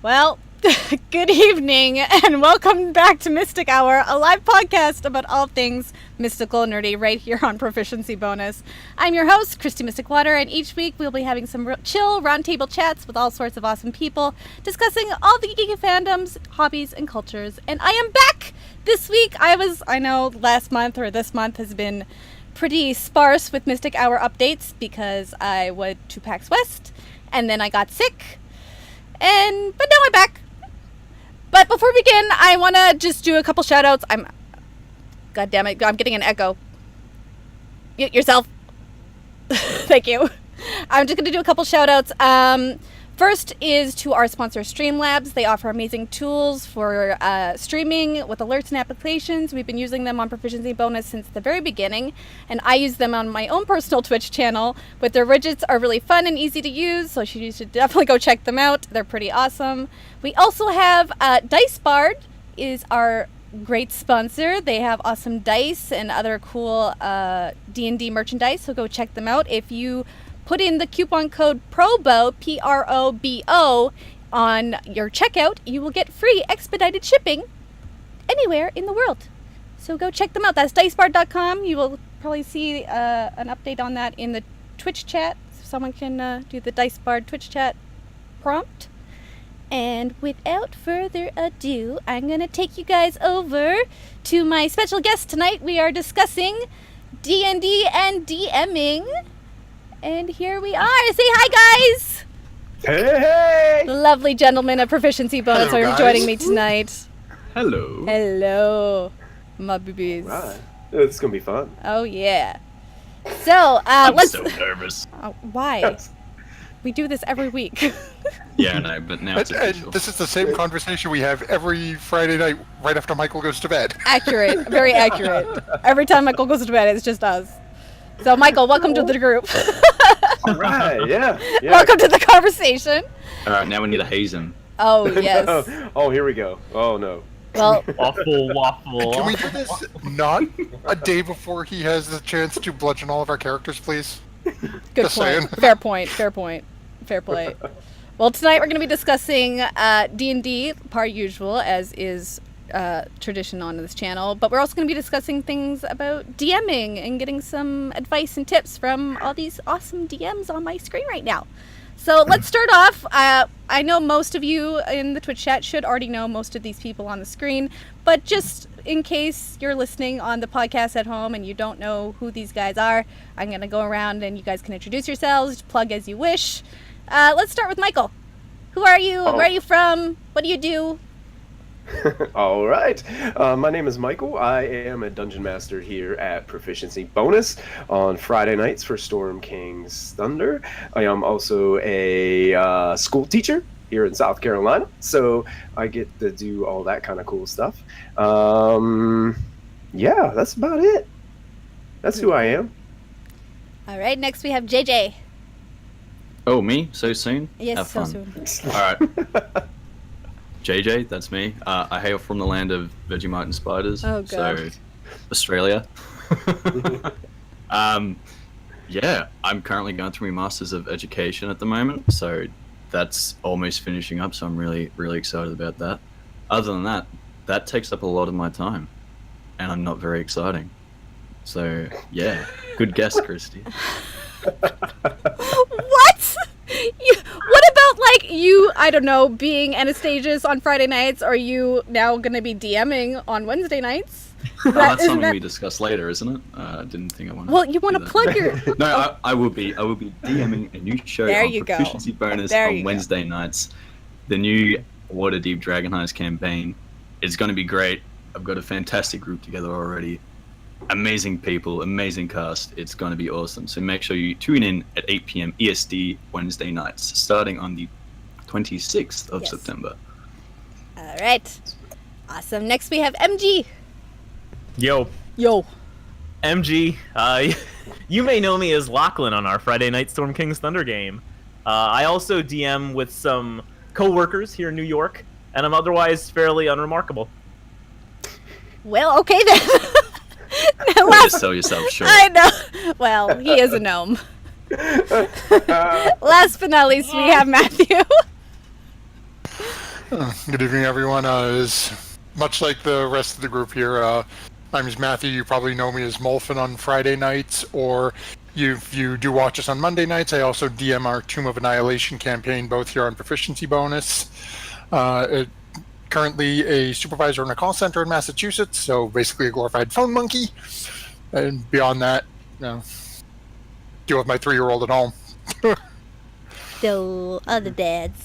Well, good evening, and welcome back to Mystic Hour, a live podcast about all things mystical and nerdy right here on Proficiency Bonus. I'm your host, Christy Mystic Water, and each week we'll be having some chill roundtable chats with all sorts of awesome people, discussing all the geeky fandoms, hobbies, and cultures. And I am back this week. I know last month or this month has been pretty sparse with Mystic Hour updates because I went to PAX West, and then I got sick. But now I'm back. But before we begin, I want to just do a couple shout-outs. God damn it, I'm getting an echo. Mute yourself. Thank you. I'm just going to do a couple shout-outs. First is to our sponsor, Streamlabs. They offer amazing tools for streaming with alerts and applications. We've been using them on Proficiency Bonus since the very beginning, and I use them on my own personal Twitch channel. But their widgets are really fun and easy to use, so you should definitely go check them out. They're pretty awesome. We also have DiceBard is our great sponsor. They have awesome dice and other cool D&D merchandise, so go check them out. If you put in the coupon code PROBO, P-R-O-B-O, on your checkout, you will get free expedited shipping anywhere in the world. So go check them out. That's dicebard.com. You will probably see an update on that in the Twitch chat. So someone can do the DiceBard Twitch chat prompt. And without further ado, I'm going to take you guys over to my special guest tonight. We are discussing D&D and DMing. And here we are. Say hi, guys. Hey. Lovely gentlemen of Proficiency Bonus are joining me tonight. Hello. Hello, my babies. Right. It's going to be fun. Oh, yeah. So, I'm so nervous. Why? Yes. We do this every week. Yeah, I know, but now it's official. And this is the same conversation we have every Friday night right after Michael goes to bed. Accurate. Very accurate. Every time Michael goes to bed, it's just us. So, Michael, welcome to the group. All right, yeah. Welcome to the conversation. All right, now we need to haze him. Oh, yes. Oh, here we go. Oh, no. Well, Waffle. Can we do this not a day before he has the chance to bludgeon all of our characters, please? good Just point. saying. Fair point. Fair play. Well, tonight we're going to be discussing D&D, par usual, as is tradition on this channel, but we're also going to be discussing things about DMing and getting some advice and tips from all these awesome DMs on my screen right now. So let's start off. I know most of you in the Twitch chat should already know most of these people on the screen, but just in case you're listening on the podcast at home and you don't know who these guys are, I'm going to go around and you guys can introduce yourselves, plug as you wish. Let's start with Michael. Who are you? Where are you from? What do you do? All right. My name is Michael. I am a dungeon master here at Proficiency Bonus on Friday nights for Storm King's Thunder. I am also a school teacher here in South Carolina, so I get to do all that kind of cool stuff. Yeah, that's about it. That's who I am. All right, next we have JJ. Oh, me? So soon? Yes, Have so fun. soon. All right. JJ, that's me. I hail from the land of Vegemite and spiders. Oh, God. So, Australia. Yeah, I'm currently going through my Masters of Education at the moment, so that's almost finishing up, so I'm really, really excited about that. Other than that, that takes up a lot of my time, and I'm not very exciting. So, yeah, good guess, Christy. What? What about, like, you, I don't know, being Anastasius on Friday nights? Are you now going to be DMing on Wednesday nights? That's something we discuss later, isn't it? I didn't think I wanted. Well, you want to plug your. No, I will be DMing a new show There on you go. Proficiency Bonus There on you Wednesday nights. The new Waterdeep Dragon Heist campaign. It's going to be great. I've got a fantastic group together already. Amazing people, amazing cast. It's going to be awesome. So make sure you tune in at 8 p.m. EST Wednesday nights, starting on the 26th of Yes. September. All right. Awesome. Next we have MG. Yo, MG. You may know me as Lachlan on our Friday night Storm King's Thunder game. I also DM with some co-workers here in New York, and I'm otherwise fairly unremarkable. Well, okay then. Way to sell yourself short. I know. Well, he is a gnome. Last but not least, we have Matthew. Good evening, everyone. Is much like the rest of the group here, my name is Matthew. You probably know me as Molfin on Friday nights, or if you do watch us on Monday nights, I also DM our Tomb of Annihilation campaign, both here on Proficiency Bonus. Currently a supervisor in a call center in Massachusetts, so basically a glorified phone monkey. And beyond that, deal with my 3-year-old at home. The other dads.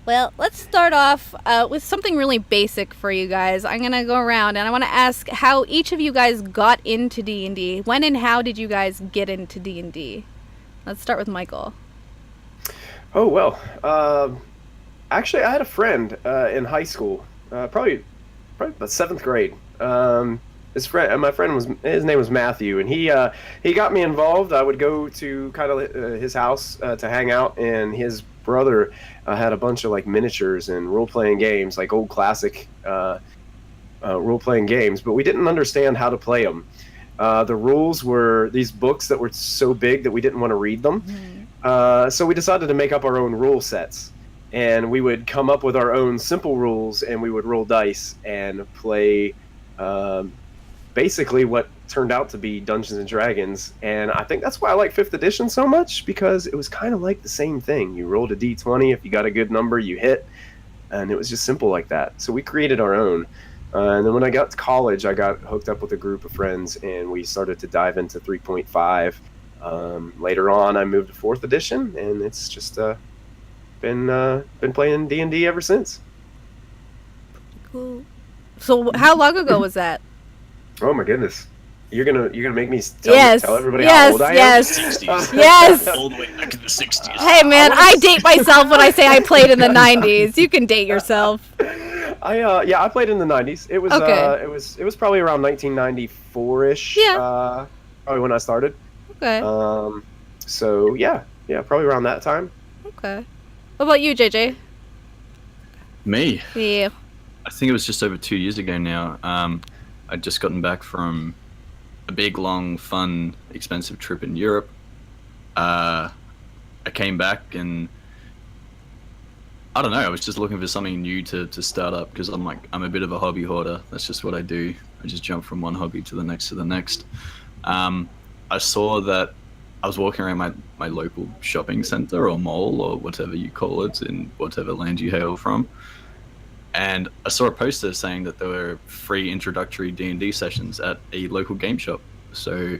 Well, let's start off with something really basic for you guys. I'm going to go around and I want to ask how each of you guys got into D&D. When and how did you guys get into D&D? Let's start with Michael. Oh, well, actually, I had a friend in high school, probably about 7th grade. His name was Matthew, and he got me involved. I would go to kind of his house to hang out, and his brother had a bunch of like miniatures and role-playing games, like old classic role-playing games, but we didn't understand how to play them. The rules were these books that were so big that we didn't want to read them. So we decided to make up our own rule sets, and we would come up with our own simple rules, and we would roll dice and play basically what turned out to be Dungeons and Dragons. And I think that's why I like 5th edition so much, because it was kind of like the same thing. You rolled a d20, if you got a good number, you hit, and it was just simple like that. So we created our own. And then when I got to college, I got hooked up with a group of friends, and we started to dive into 3.5. Later on, I moved to 4th edition, and it's just been playing D&D ever since. Cool. So how long ago was that? Oh my goodness. You're gonna make me tell everybody how old I am? Yes. 60s. Yes. All the way back to the 60s. Hey man, I date myself when I say I played in the 90s. You can date yourself. I played in the 90s. It was Okay. it was probably around 1994ish. Yeah. Probably when I started. Okay. So yeah, probably around that time. Okay. What about you, JJ? Me? Yeah. I think it was just over 2 years ago now. I'd just gotten back from a big, long, fun, expensive trip in Europe. I came back and I don't know, I was just looking for something new to start up, because I'm a bit of a hobby hoarder. That's just what I do. I just jump from one hobby to the next to the next. I saw that I was walking around my local shopping center or mall or whatever you call it in whatever land you hail from. And I saw a poster saying that there were free introductory D&D sessions at a local game shop. So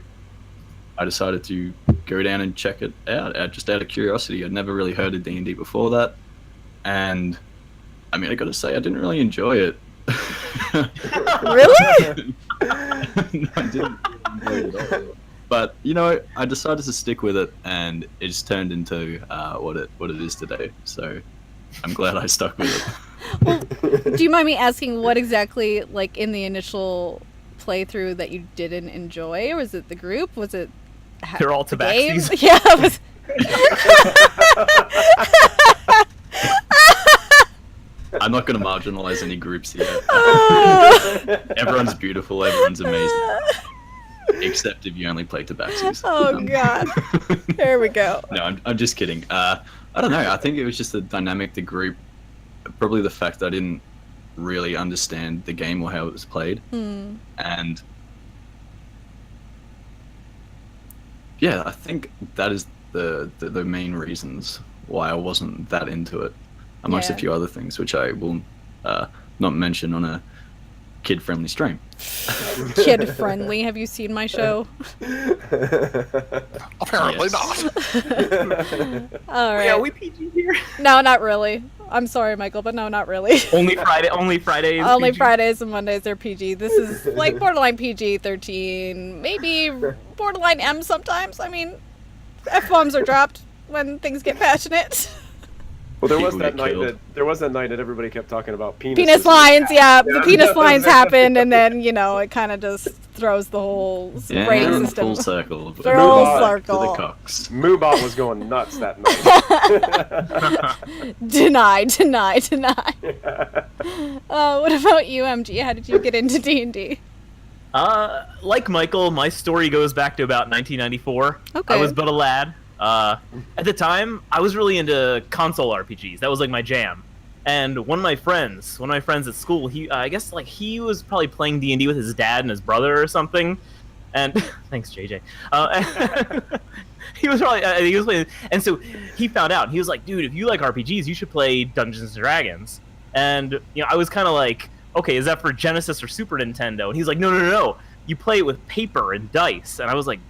I decided to go down and check it out, just out of curiosity. I'd never really heard of D&D before that. And I mean, I gotta say, I didn't really enjoy it. Really? No, I didn't really enjoy it at all. But, you know, I decided to stick with it, and it just turned into what it is today. So I'm glad I stuck with it. Well, do you mind me asking what exactly, like, in the initial playthrough that you didn't enjoy? Or was it the group? Was it They're all the game? tabaxis. Yeah. It was... I'm not going to marginalize any groups here. Oh. Everyone's beautiful, everyone's amazing. Except if you only play tabaxis. Oh, God. There we go. No, I'm just kidding. I don't know. I think it was just the dynamic, the group, probably the fact that I didn't really understand the game or how it was played. And yeah, I think that is the main reasons why I wasn't that into it, amongst a few other things, which I will not mention on a kid-friendly stream. Kid-friendly? Have you seen my show? Apparently Yes. not. All right. Yeah, we PG here. No, not really. I'm sorry, Michael, but no, not really. Only Fridays. Only PG. Fridays and Mondays are PG. This is like borderline PG-13, maybe borderline M sometimes. I mean, F-bombs are dropped when things get passionate. Well, there was People that get night killed. that everybody kept talking about penises. Penis lines, yeah. The penis lines happened, and then, it kind of just throws the whole rating Yeah, system. full circle. Full Move on To the circle. cocks. Moobot was going nuts that night. Deny. What about you, MG? How did you get into D&D? Like Michael, my story goes back to about 1994. Okay. I was but a lad. At the time, I was really into console RPGs. That was like my jam. And one of my friends at school, I guess like he was probably playing D&D with his dad and his brother or something. And thanks, JJ. He was playing, and so he found out. He was like, "Dude, if you like RPGs, you should play Dungeons and Dragons." And I was kind of like, "Okay, is that for Genesis or Super Nintendo?" And he's like, "No. You play it with paper and dice." And I was like,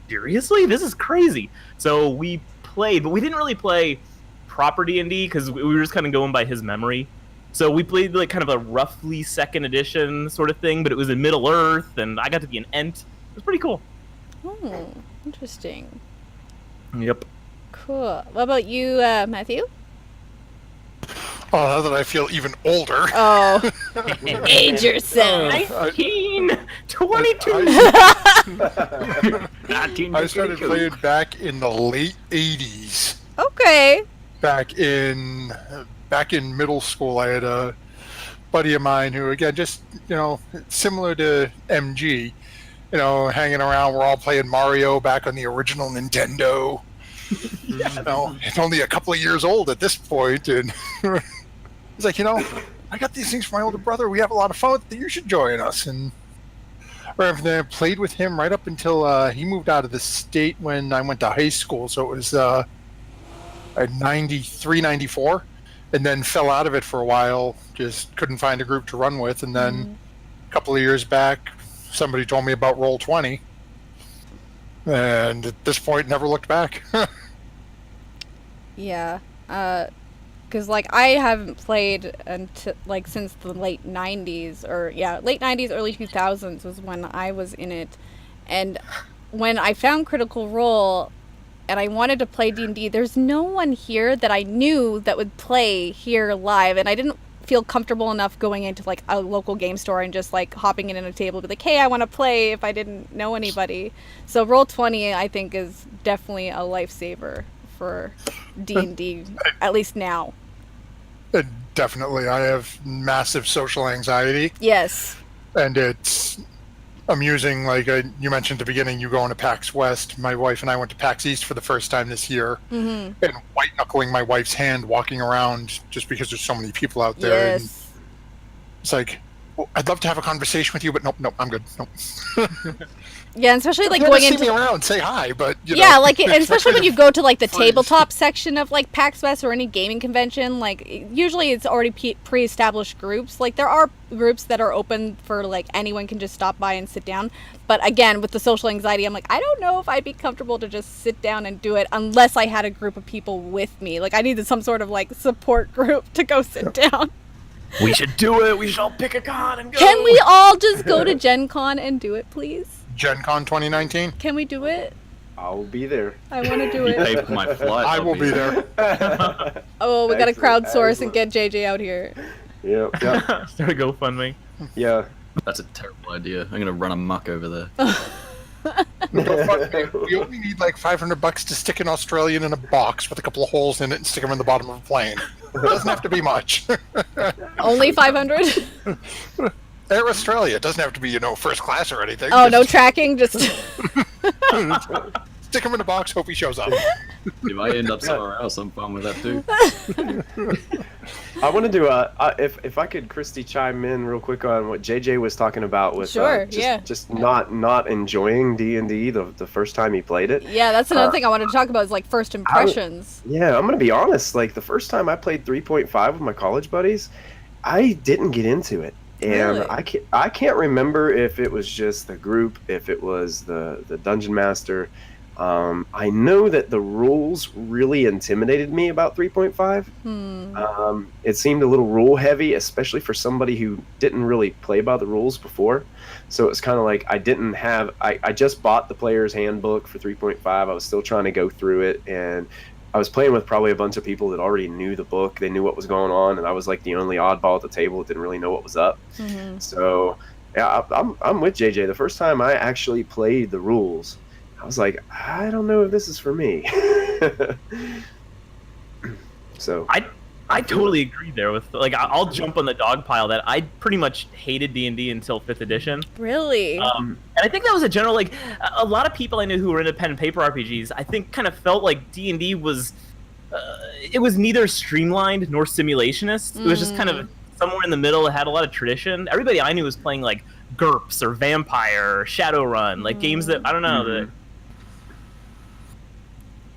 seriously? This is crazy. So we played, but we didn't really play proper D&D because we were just kind of going by his memory. So we played like kind of a roughly second edition sort of thing, but it was in Middle Earth, and I got to be an Ent. It was pretty cool. Oh, interesting. Yep. Cool. What about you, Matthew? Oh, now that I feel even older. Oh, age yourself. 19, 22. I started playing back in the late 80s. Okay. Back in middle school, I had a buddy of mine who, again, just, similar to MG, hanging around. We're all playing Mario back on the original Nintendo. It's only a couple of years old at this point, and he's like, I got these things for my older brother. We have a lot of fun with it. You should join us. And I played with him right up until he moved out of the state when I went to high school. So it was 93, 94, and then fell out of it for a while. Just couldn't find a group to run with. And then a couple of years back, somebody told me about Roll20. And at this point, never looked back. Yeah. Because I haven't played until since the late 90s, late 90s, early 2000s was when I was in it. And when I found Critical Role and I wanted to play D&D, there's no one here that I knew that would play here live, and I didn't feel comfortable enough going into a local game store and just hopping in at a table to be like, hey, I want to play, if I didn't know anybody. So Roll20 I think is definitely a lifesaver for D&D, at least now. Definitely. I have massive social anxiety. Yes. And it's amusing, you mentioned at the beginning, you going to PAX West. My wife and I went to PAX East for the first time this year, and white-knuckling my wife's hand walking around just because there's so many people out there. Yes. And it's like, well, I'd love to have a conversation with you, but nope, I'm good. Nope. Yeah, and especially If you going want to into see me around, say hi, but yeah, and especially when you go to the Friends. tabletop section of PAX West or any gaming convention, usually it's already pre-established groups. There are groups that are open for anyone can just stop by and sit down. But again, with the social anxiety, I'm I don't know if I'd be comfortable to just sit down and do it unless I had a group of people with me. I needed some sort of support group to go sit down. We should do it. We should all pick a con and go. Can we all just go to Gen Con and do it, please? Gen Con 2019? Can we do it? I'll be there. I want to do You it. pay for my flight. I I'll will be there. Oh, we got to Excellent, crowdsource and excellent. get JJ out here. Yep. Start a GoFundMe. Yeah. That's a terrible idea. I'm gonna run amok over there. We only need like $500 to stick an Australian in a box with a couple of holes in it and stick him in the bottom of a plane. It doesn't have to be much. Only 500? Air Australia. It doesn't have to be, first class or anything. Oh, no tracking, just... Stick him in a box, hope he shows up. If I end up somewhere else, I'm fine with that too. I want to do if I could, Christy, chime in real quick on what JJ was talking about with just not enjoying D&D the first time he played it. Yeah, that's another thing I wanted to talk about is like first impressions. I'm gonna be honest. Like the first time I played 3.5 with my college buddies, I didn't get into it. And really? I can't remember if it was just the group, if it was the dungeon master. I know that the rules really intimidated me about 3.5. It seemed a little rule heavy, especially for somebody who didn't really play by the rules before. So it's kind of like I just bought the player's handbook for 3.5. I was still trying to go through it, and I was playing with probably a bunch of people that already knew the book. They knew what was going on, and I was like the only oddball at the table that didn't really know what was up. Mm-hmm. So yeah, I'm with JJ. The first time I actually played the rules, I was like, I don't know if this is for me. So I totally agree there with, like, I'll jump on the dog pile that I pretty much hated D&D until 5th edition. Really? And I think that was a general, like, a lot of people I knew who were into pen and paper RPGs, I think kind of felt like D&D was, it was neither streamlined nor simulationist. It was just kind of somewhere in the middle. It had a lot of tradition. Everybody I knew was playing, like, GURPS or Vampire or Shadowrun, like games that, I don't know, that...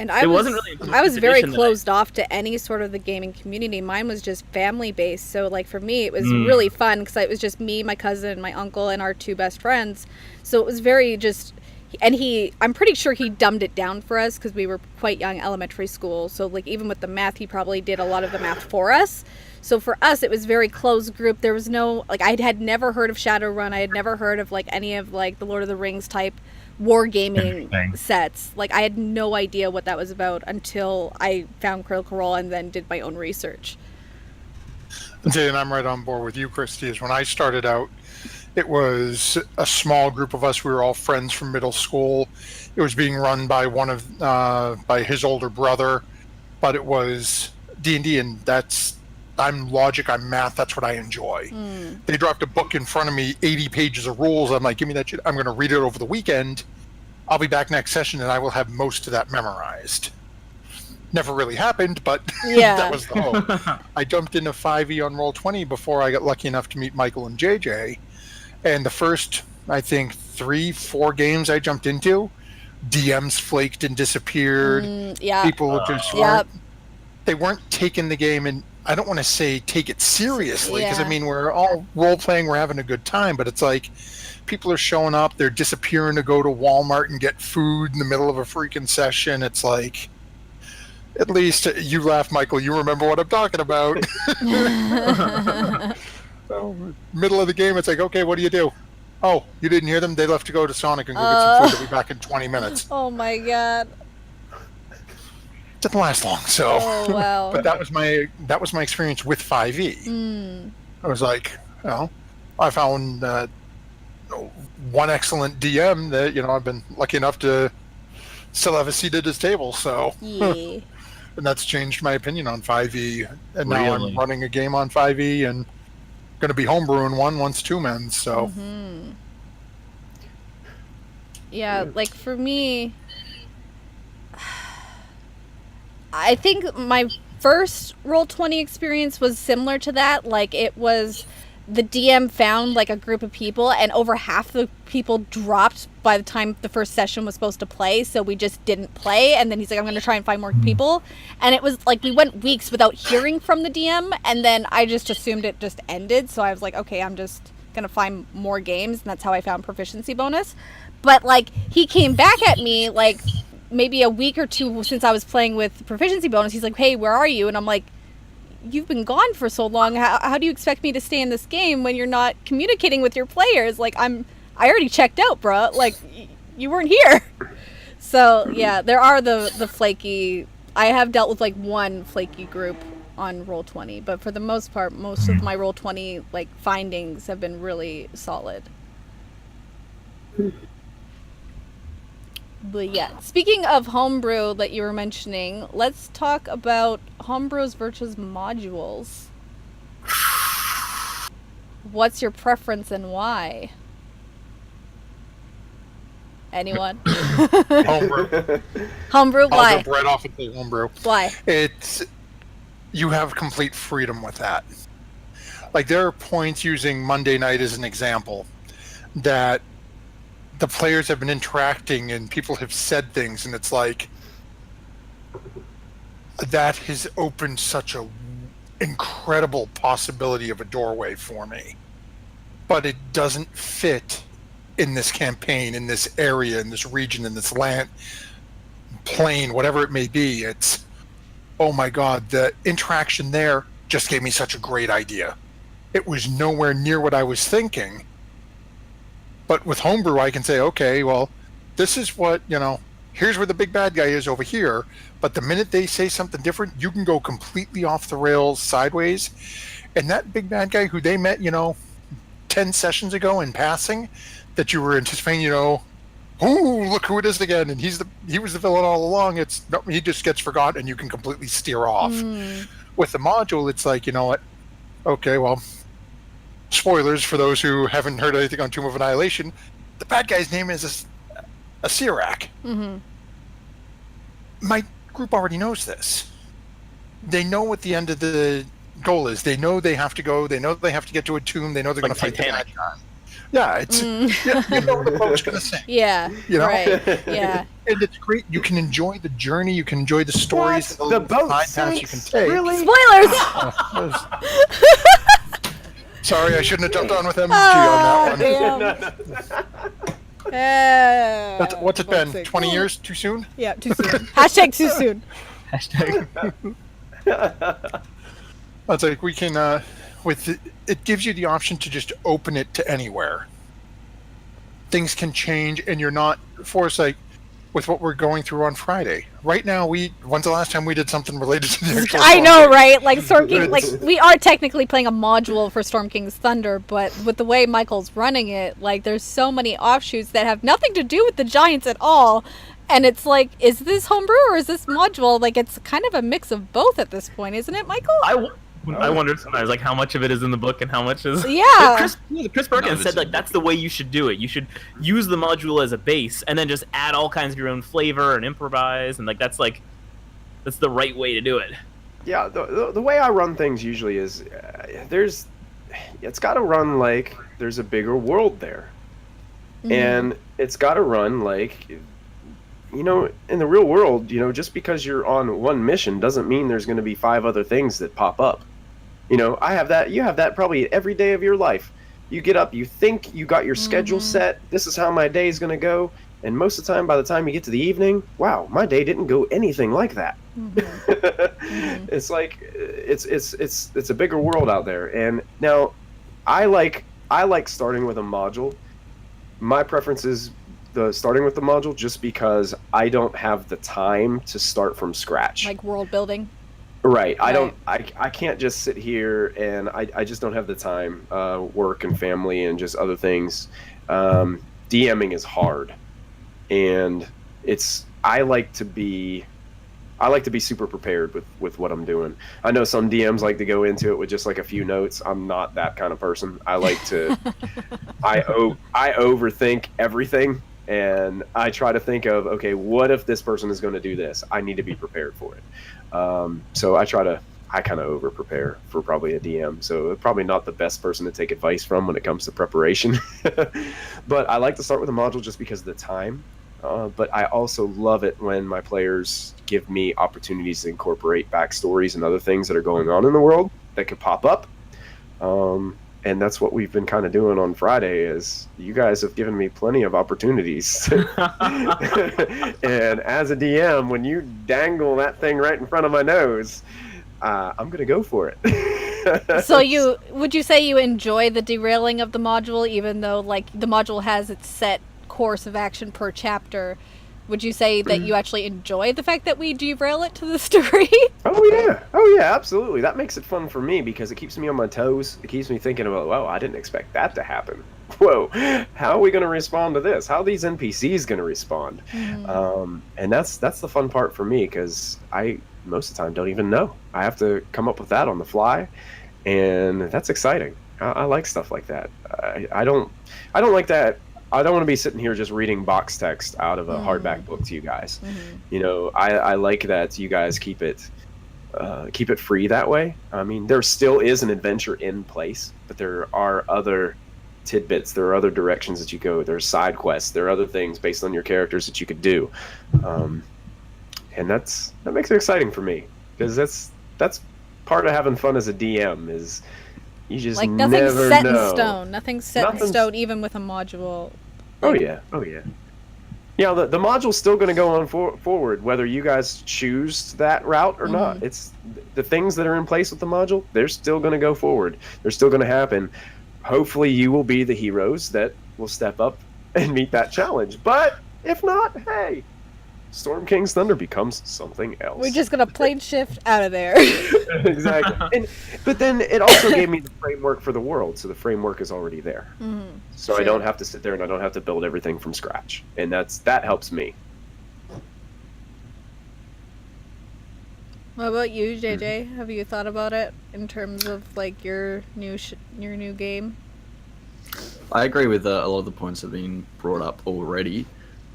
And I was very closed off to any sort of the gaming community. Mine was just family based. So like for me, it was really fun because it was just me, my cousin, my uncle, and our two best friends. So it was very just, and I'm pretty sure he dumbed it down for us because we were quite young, elementary school. So like even with the math, he probably did a lot of the math for us. So for us, it was very closed group. There was no, like I had never heard of Shadowrun. I had never heard of like any of like the Lord of the Rings type wargaming sets. Like I had no idea what that was about until I found Critical Role and then did my own research. And I'm right on board with you, Christy. Is when I started out, it was a small group of us. We were all friends from middle school. It was being run by by his older brother, but it was D&D, and I'm logic, I'm math, that's what I enjoy. They dropped a book in front of me, 80 pages of rules. I'm like, give me that shit. I'm going to read it over the weekend. I'll be back next session, and I will have most of that memorized. Never really happened, but that was the hope. I jumped into 5e on Roll20 before I got lucky enough to meet Michael and JJ. And the first, I think, 3-4 games I jumped into, DMs flaked and disappeared. People just weren't... They weren't taking the game, and I don't want to say take it seriously, because I mean, we're all role-playing, we're having a good time, but it's like people are showing up, they're disappearing to go to Walmart and get food in the middle of a freaking session. It's like, at least you laugh, Michael, you remember what I'm talking about. So, middle of the game, it's like, okay, what do you do? Oh, you didn't hear them? They left to go to Sonic and go get some food. They'll be back in 20 minutes. Oh my god. Didn't last long, so. Oh wow! But that was my experience with 5e. I was like, I found one excellent DM that I've been lucky enough to still have a seat at his table. So, and that's changed my opinion on 5e. And now I'm running a game on 5e and going to be homebrewing one once 2 men. So, yeah, like for me. I think my first Roll20 experience was similar to that. Like it was the DM found like a group of people, and over half the people dropped by the time the first session was supposed to play, so we just didn't play. And then he's like, I'm going to try and find more people. And it was like we went weeks without hearing from the DM, and then I just assumed it just ended. So I was like, okay, I'm just going to find more games, and that's how I found Proficiency Bonus. But like he came back at me like maybe a week or two since I was playing with Proficiency Bonus. He's like, hey, where are you? And I'm like, you've been gone for so long. How do you expect me to stay in this game when you're not communicating with your players? Like, I already checked out, bro. Like, you weren't here. So, yeah, there are the flaky... I have dealt with, like, one flaky group on Roll20, but for the most part, most of my Roll20 like findings have been really solid. But yeah, speaking of homebrew that you were mentioning, let's talk about homebrews versus modules. What's your preference and why? Anyone? Homebrew. Homebrew, why? I'll jump right off and say homebrew. Why? You have complete freedom with that. Like, there are points, using Monday night as an example, that the players have been interacting and people have said things, and it's like, that has opened such a incredible possibility of a doorway for me. But it doesn't fit in this campaign, in this area, in this region, in this land, plane, whatever it may be. It's, oh my God, the interaction there just gave me such a great idea. It was nowhere near what I was thinking. But with homebrew, I can say, okay, well, this is what, here's where the big bad guy is over here. But the minute they say something different, you can go completely off the rails sideways. And that big bad guy who they met, 10 sessions ago in passing, that you were anticipating, oh, look who it is again, and he was the villain all along. He just gets forgotten, and you can completely steer off. With the module, it's like, you know what? Okay, well, spoilers for those who haven't heard anything on Tomb of Annihilation. The bad guy's name is a Sirak. Mm-hmm. My group already knows this. They know what the end of the goal is. They know they have to go. They know they have to get to a tomb. They know they're going to fight the bad guy. Yeah, it's you know what the boat's going to sink. Yeah, right. Yeah, and it's great. You can enjoy the journey. You can enjoy the stories. The boat sinks? You can take. Really? Spoilers. Sorry, I shouldn't have jumped on with MG on that one. What's it been? 20 years? Too soon? Yeah, too soon. Hashtag too soon. It's like we can, it gives you the option to just open it to anywhere. Things can change, and you're not forced, like, with what we're going through on Friday. Right now, when's the last time we did something related to the actual I know, right? Like, Storm King, like, we are technically playing a module for Storm King's Thunder, but with the way Michael's running it, like, there's so many offshoots that have nothing to do with the Giants at all. And it's like, is this homebrew or is this module? Like, it's kind of a mix of both at this point, isn't it, Michael? I wonder sometimes, like, how much of it is in the book and how much is... Yeah. Chris Perkins said, like, that's the way you should do it. You should use the module as a base and then just add all kinds of your own flavor and improvise. And, like, that's the right way to do it. Yeah, the way I run things usually is it's got to run like there's a bigger world there. Mm-hmm. And it's got to run like... in the real world, just because you're on one mission doesn't mean there's going to be 5 other things that pop up. I have that. You have that probably every day of your life. You get up, you think you got your schedule set. This is how my day is going to go. And most of the time, by the time you get to the evening, wow, my day didn't go anything like that. Mm-hmm. It's like it's a bigger world out there. And now, I like starting with a module. My preference is starting with the module just because I don't have the time to start from scratch. Like world building? Right. I can't just sit here, and I just don't have the time. Work and family and just other things. DMing is hard, and I like to be super prepared with what I'm doing. I know some DMs like to go into it with just like a few notes. I'm not that kind of person. I like to I overthink everything. And I try to think of, okay, what if this person is going to do this? I need to be prepared for it. So I kind of over prepare for probably a DM. So probably not the best person to take advice from when it comes to preparation. But I like to start with a module just because of the time. But I also love it when my players give me opportunities to incorporate backstories and other things that are going on in the world that could pop up. And that's what we've been kind of doing on Friday is you guys have given me plenty of opportunities. And as a DM, when you dangle that thing right in front of my nose, I'm going to go for it. So would you say you enjoy the derailing of the module, even though like the module has its set course of action per chapter? Would you say that you actually enjoy the fact that we derail it to the story? Oh yeah, absolutely. That makes it fun for me because it keeps me on my toes. It keeps me thinking about, well, I didn't expect that to happen. Whoa, how are we going to respond to this? How are these NPCs going to respond? And that's the fun part for me because I most of the time don't even know. I have to come up with that on the fly, and that's exciting. I like stuff like that. I don't like that. I don't want to be sitting here just reading box text out of a hardback book to you guys. You know, I like that you guys keep it free that way. I mean, there still is an adventure in place, but there are other tidbits. There are other directions that you go. There's side quests. There are other things based on your characters that you could do, and that makes it exciting for me because that's part of having fun as a DM is. You just like nothing's never set know. in stone. Nothing's set in stone, even with a module. Oh yeah. Yeah, the module's still going to go on forward, whether you guys choose that route or not. It's the things that are in place with the module. They're still going to go forward. They're still going to happen. Hopefully, you will be the heroes that will step up and meet that challenge. But if not, hey, Storm King's Thunder becomes something else. We're just gonna plane shift out of there. Exactly. But then it also gave me the framework for the world, so the framework is already there. So I don't have to sit there and I don't have to build everything from scratch, and that helps me. What about you, JJ? Have you thought about it in terms of like your new game? I agree with a lot of the points that have been brought up already.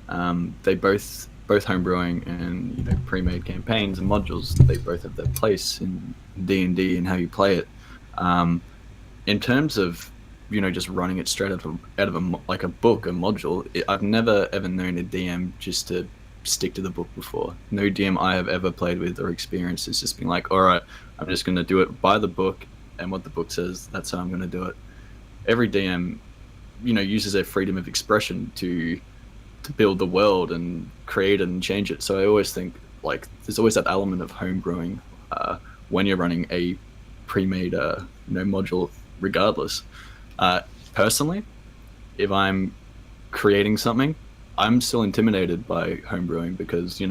They both homebrewing and pre-made campaigns and modules, they both have their place in D&D and how you play it. In terms of just running it straight out of a book, a module, I've never ever known a DM just to stick to the book before. No DM I have ever played with or experienced has just been like, all right, I'm just going to do it by the book, and what the book says, that's how I'm going to do it. Every DM uses their freedom of expression to build the world and create it and change it. So I always think like there's always that element of homebrewing when you're running a pre-made module regardless. Personally, if I'm creating something, I'm still intimidated by homebrewing because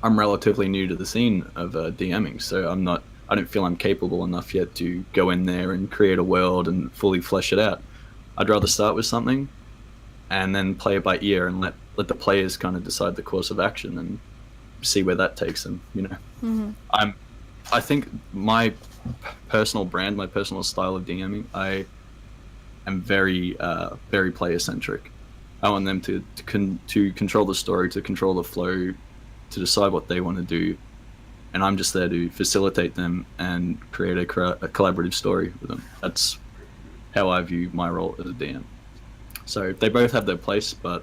I'm relatively new to the scene of DMing, so I don't feel I'm capable enough yet to go in there and create a world and fully flesh it out. I'd rather start with something and then play it by ear and let the players kind of decide the course of action and see where that takes them. I think my personal brand, my personal style of DMing, I am very very player centric. I want them to control the story, to control the flow, to decide what they want to do, and I'm just there to facilitate them and create a collaborative story with them. That's how I view my role as a DM. So they both have their place, but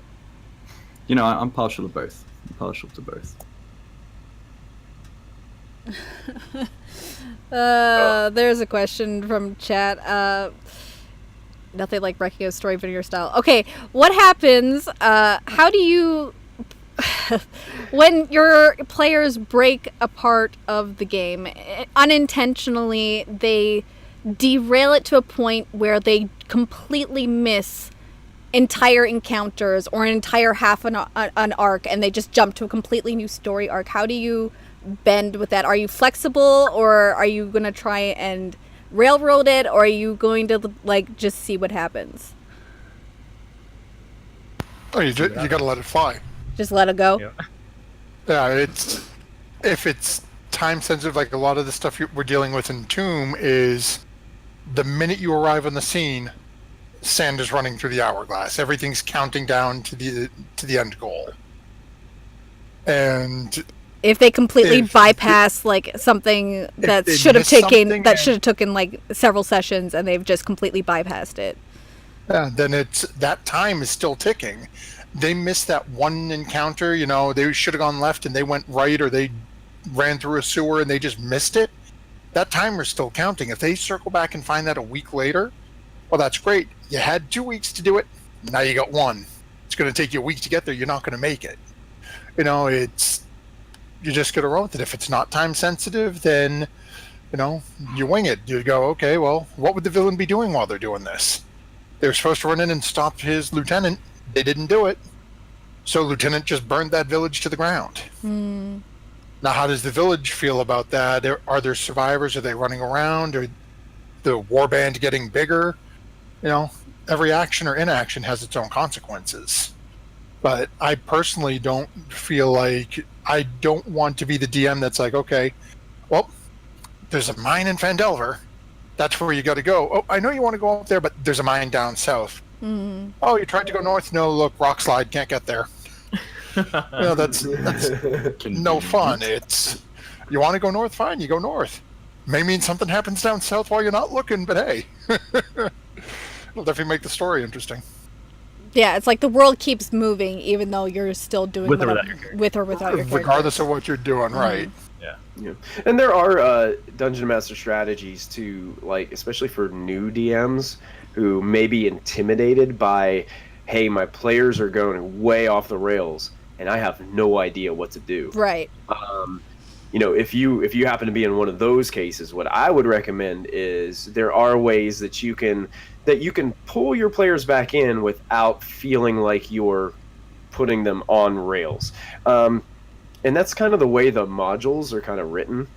I'm partial to both. There's a question from chat. Nothing like wrecking a story vinegar style. Okay, what happens? How do you, when your players break a part of the game unintentionally, they derail it to a point where they completely miss entire encounters or an entire half an arc, and they just jump to a completely new story arc? How do you bend with that? Are you flexible, or are you going to try and railroad it, or are you going to just see what happens? Oh, you got to let it fly. Just let it go. Yeah, if it's time sensitive, like a lot of the stuff we're dealing with in Tomb is the minute you arrive on the scene, sand is running through the hourglass. Everything's counting down to the end goal. And if they completely bypass something that should have taken several sessions, and they've just completely bypassed it, then that time is still ticking. They missed that one encounter. They should have gone left and they went right, or they ran through a sewer and they just missed it. That timer's still counting. If they circle back and find that a week later, well, that's great. You had 2 weeks to do it. Now you got one. It's going to take you a week to get there. You're not going to make it. You just got to roll with it. If it's not time sensitive, then, you wing it. You go, okay, well, what would the villain be doing while they're doing this? They were supposed to run in and stop his lieutenant. They didn't do it. So Lieutenant just burned that village to the ground. Hmm. Now, how does the village feel about that? Are there survivors? Are they running around? Are the warband getting bigger? You know, every action or inaction has its own consequences. But I personally don't feel like I don't want to be the DM that's like, okay, well, there's a mine in Phandelver. That's where you got to go. Oh, I know you want to go up there, but there's a mine down south. Hmm. Oh, you tried to go north? No, look, rock slide, can't get there. That's no fun. It's, you want to go north? Fine, you go north. May mean something happens down south while you're not looking, but hey, it'll definitely make the story interesting. Yeah, it's like the world keeps moving, even though you're still doing With or without your character. with or without your character. Regardless of what you're doing, right? Yeah. And there are Dungeon Master strategies to, like, especially for new DMs who may be intimidated by, hey, my players are going way off the rails and I have no idea what to do. Right. You know, if you happen to be in one of those cases, what I would recommend is there are ways that you can pull your players back in without feeling like you're putting them on rails. And that's kind of the way the modules are kind of written,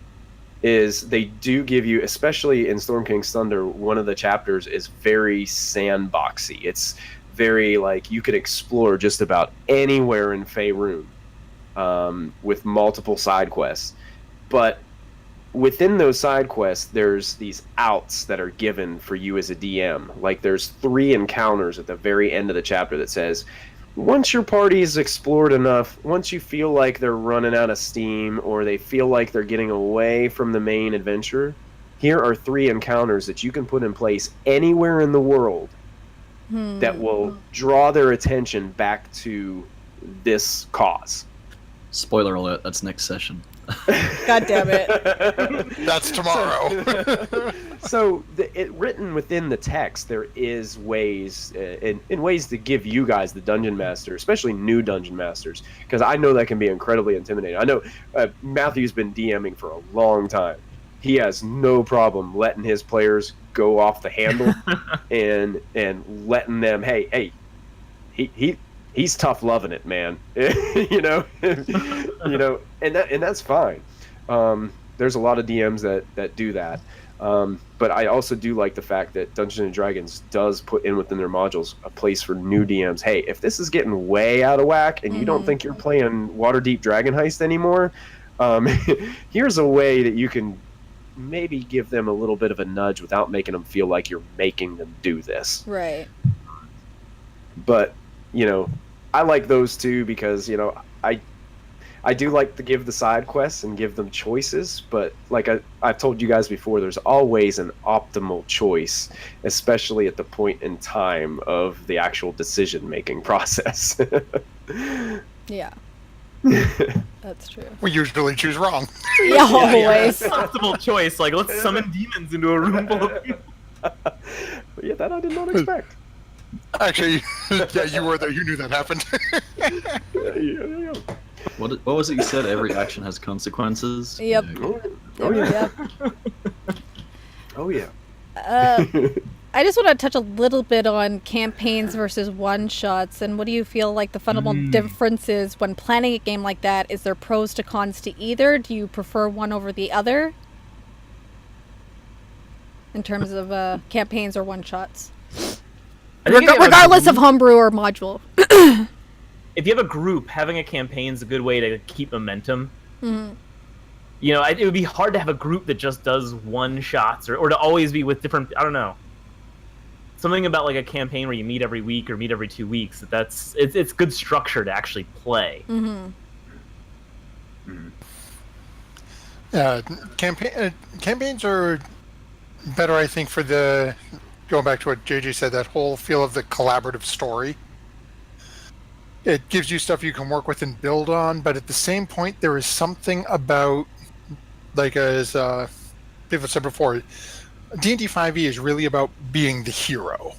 is they do give you, especially in Storm King's Thunder, one of the chapters is very sandboxy. It's very, like, you could explore just about anywhere in Faerun with multiple side quests. But within those side quests, there's these outs that are given for you as a DM. Like, there's 3 encounters at the very end of the chapter that says, once your party's explored enough, once you feel like they're running out of steam or they feel like they're getting away from the main adventure, here are 3 encounters that you can put in place anywhere in the world that will draw their attention back to this cause. Spoiler alert, that's next session. God damn it. That's tomorrow. So written within the text, there is ways, in ways to give you guys, the Dungeon Master, especially new Dungeon Masters, because I know that can be incredibly intimidating. I know Matthew's been DMing for a long time. He has no problem letting his players go off the handle and letting them, hey, he's tough loving it, man. you know, and that's fine. There's a lot of DMs that do that. But I also do like the fact that Dungeons and Dragons does put in within their modules a place for new DMs. Hey, if this is getting way out of whack and you don't think you're playing Waterdeep Dragon Heist anymore, here's a way that you can maybe give them a little bit of a nudge without making them feel like you're making them do this. Right. But, you know, I like those too because, you know, I do like to give the side quests and give them choices, but like I've told you guys before, there's always an optimal choice, especially at the point in time of the actual decision-making process. Yeah. That's true. We usually choose wrong. Yeah, always. Optimal choice, like, let's summon demons into a room full of people. But yeah, that I did not expect. Actually, yeah, you were there. You knew that happened. Yeah. What was it you said? Every action has consequences? Yep. Yeah. Oh yeah. Yep. Oh yeah. I just want to touch a little bit on campaigns versus one-shots, and what do you feel like the fundamental differences when planning a game like that? Is there pros to cons to either? Do you prefer one over the other? In terms of campaigns or one-shots? Regardless of homebrew or module. If you have a group, having a campaign is a good way to keep momentum. Mm-hmm. You know, it would be hard to have a group that just does one-shots or to always be with different... I don't know. Something about like a campaign where you meet every week or meet every 2 weeks. It's good structure to actually play. Mm-hmm. Campaigns are better, I think, for the... Going back to what JJ said, that whole feel of the collaborative story. It gives you stuff you can work with and build on, but at the same point, there is something about, like as people said before, D&D 5e is really about being the hero.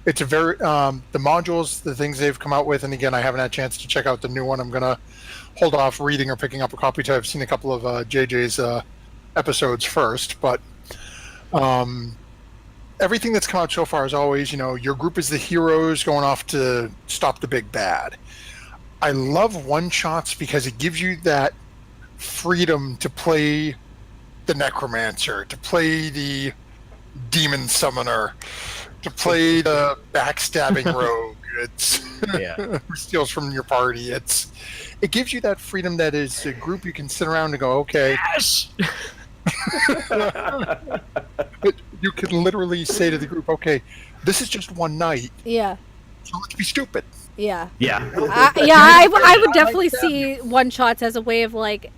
It's a very, the modules, the things they've come out with, and again, I haven't had a chance to check out the new one. I'm going to hold off reading or picking up a copy until I've seen a couple of JJ's episodes first, but everything that's come out so far is always, you know, your group is the heroes going off to stop the big bad. I love one-shots because it gives you that freedom to play the necromancer, to play the demon summoner, to play the backstabbing rogue. Who steals from your party. It gives you that freedom that is a group you can sit around and go, okay. Yes! You can literally say to the group, okay, this is just one night. Yeah. So let's be stupid. Yeah. Yeah. I would definitely see one-shots as a way of, like,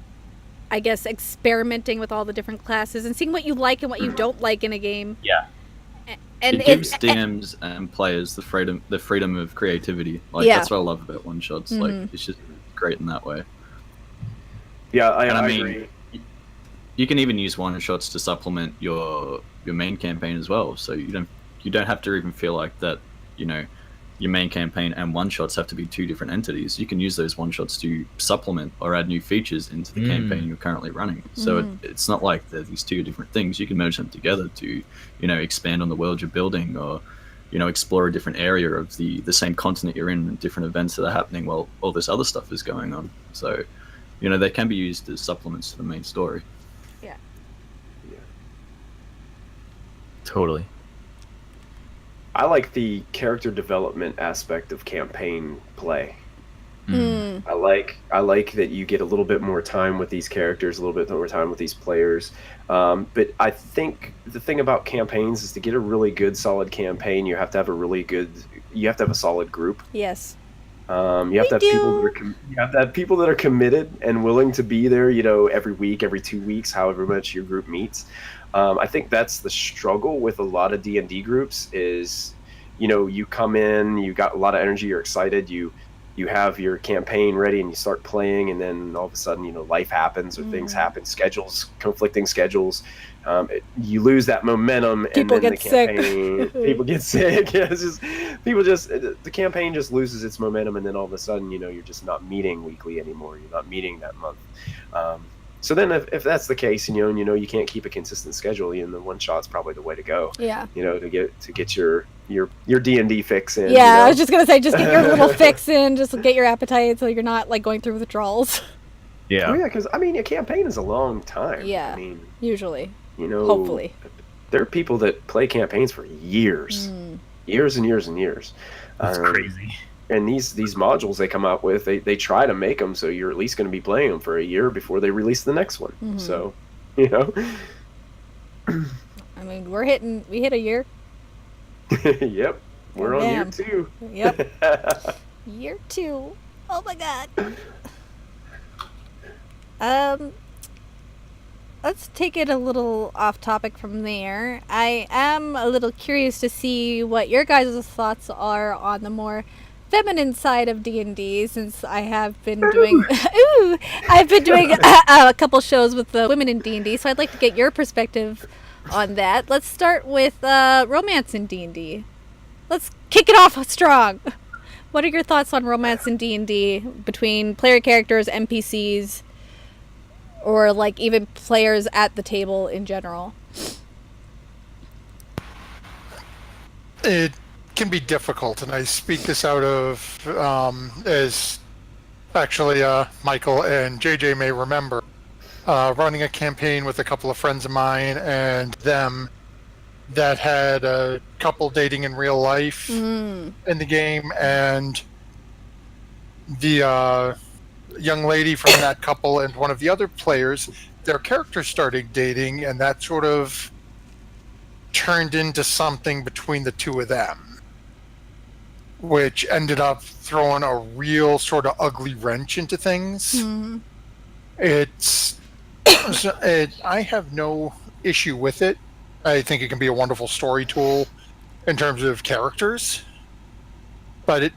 I guess, experimenting with all the different classes and seeing what you like and what you don't like in a game. Yeah. And it gives DMs and players the freedom of creativity. Like that's what I love about one shots. Like it's just great in that way. Yeah, I agree. You can even use one shots to supplement your main campaign as well. So you don't have to even feel like that. Your main campaign and one shots have to be two different entities. You can use those one shots to supplement or add new features into the campaign you're currently running. So it's not like they're these two different things. You can merge them together to, expand on the world you're building, or, explore a different area of the same continent you're in, and different events that are happening while all this other stuff is going on. So, they can be used as supplements to the main story. Yeah. Totally. I like the character development aspect of campaign play. I like that you get a little bit more time with these characters, a little bit more time with these players. But I think the thing about campaigns is to get a really good, solid campaign, you have to have a solid group. Yes. You have to have people that are committed and willing to be there, every week, every 2 weeks, however much your group meets. I think that's the struggle with a lot of D&D groups is, you come in, you got a lot of energy, you're excited, you have your campaign ready and you start playing, and then all of a sudden, life happens or things happen, conflicting schedules. You lose that momentum, people and then get sick. People get sick. Yeah, the campaign just loses its momentum, and then all of a sudden, you're just not meeting weekly anymore. You're not meeting that month. So then if that's the case, and you can't keep a consistent schedule, then the one shot's probably the way to go. Yeah. To get your D&D fix in. Yeah, I was just gonna say, just get your little fix in, just get your appetite, so you're not like going through withdrawals. Yeah. Oh yeah, because a campaign is a long time. Yeah. usually. Hopefully. There are people that play campaigns for years, years and years and years. That's crazy. And these modules they come out with, they try to make them so you're at least going to be playing them for a year before they release the next one. So, we hit a year. Yep. We're on year 2. Yep. Year 2. Oh my god. Let's take it a little off topic from there. I am a little curious to see what your guys' thoughts are on the more feminine side of D&D, since I have been doing a couple shows with the women in D&D, so I'd like to get your perspective on that. Let's start with romance in D&D. Let's kick it off strong. What are your thoughts on romance in D&D between player characters, NPCs, or like even players at the table in general? It can be difficult, and I speak this out of as actually Michael and JJ may remember running a campaign with a couple of friends of mine and them that had a couple dating in real life in the game, and the young lady from that couple and one of the other players, their characters started dating, and that sort of turned into something between the two of them, which ended up throwing a real sort of ugly wrench into things. I have no issue with it. I think it can be a wonderful story tool in terms of characters, but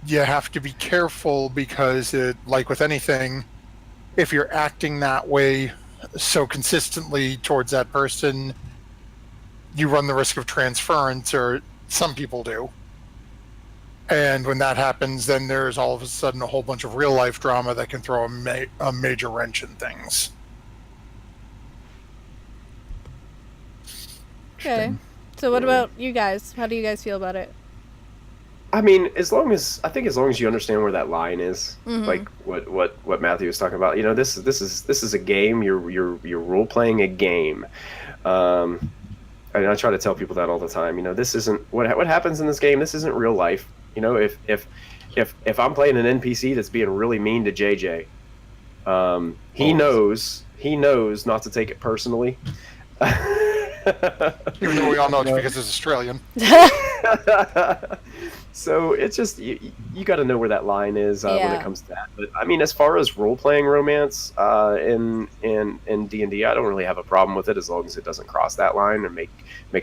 you have to be careful because, like with anything, if you're acting that way so consistently towards that person, you run the risk of transference, or some people do. And when that happens, then there's all of a sudden a whole bunch of real life drama that can throw a major wrench in things. Okay. So what about you guys? How do you guys feel about it? I mean, as long as you understand where that line is, like what Matthew was talking about, this is a game. You're role playing a game. And I try to tell people that all the time. This isn't what happens in this game. This isn't real life. If I'm playing an NPC that's being really mean to JJ, he knows not to take it personally. Even though we all know it's because it's Australian. So it's just you got to know where that line is when it comes to that. But I mean, as far as role playing romance in D&D, I don't really have a problem with it as long as it doesn't cross that line or make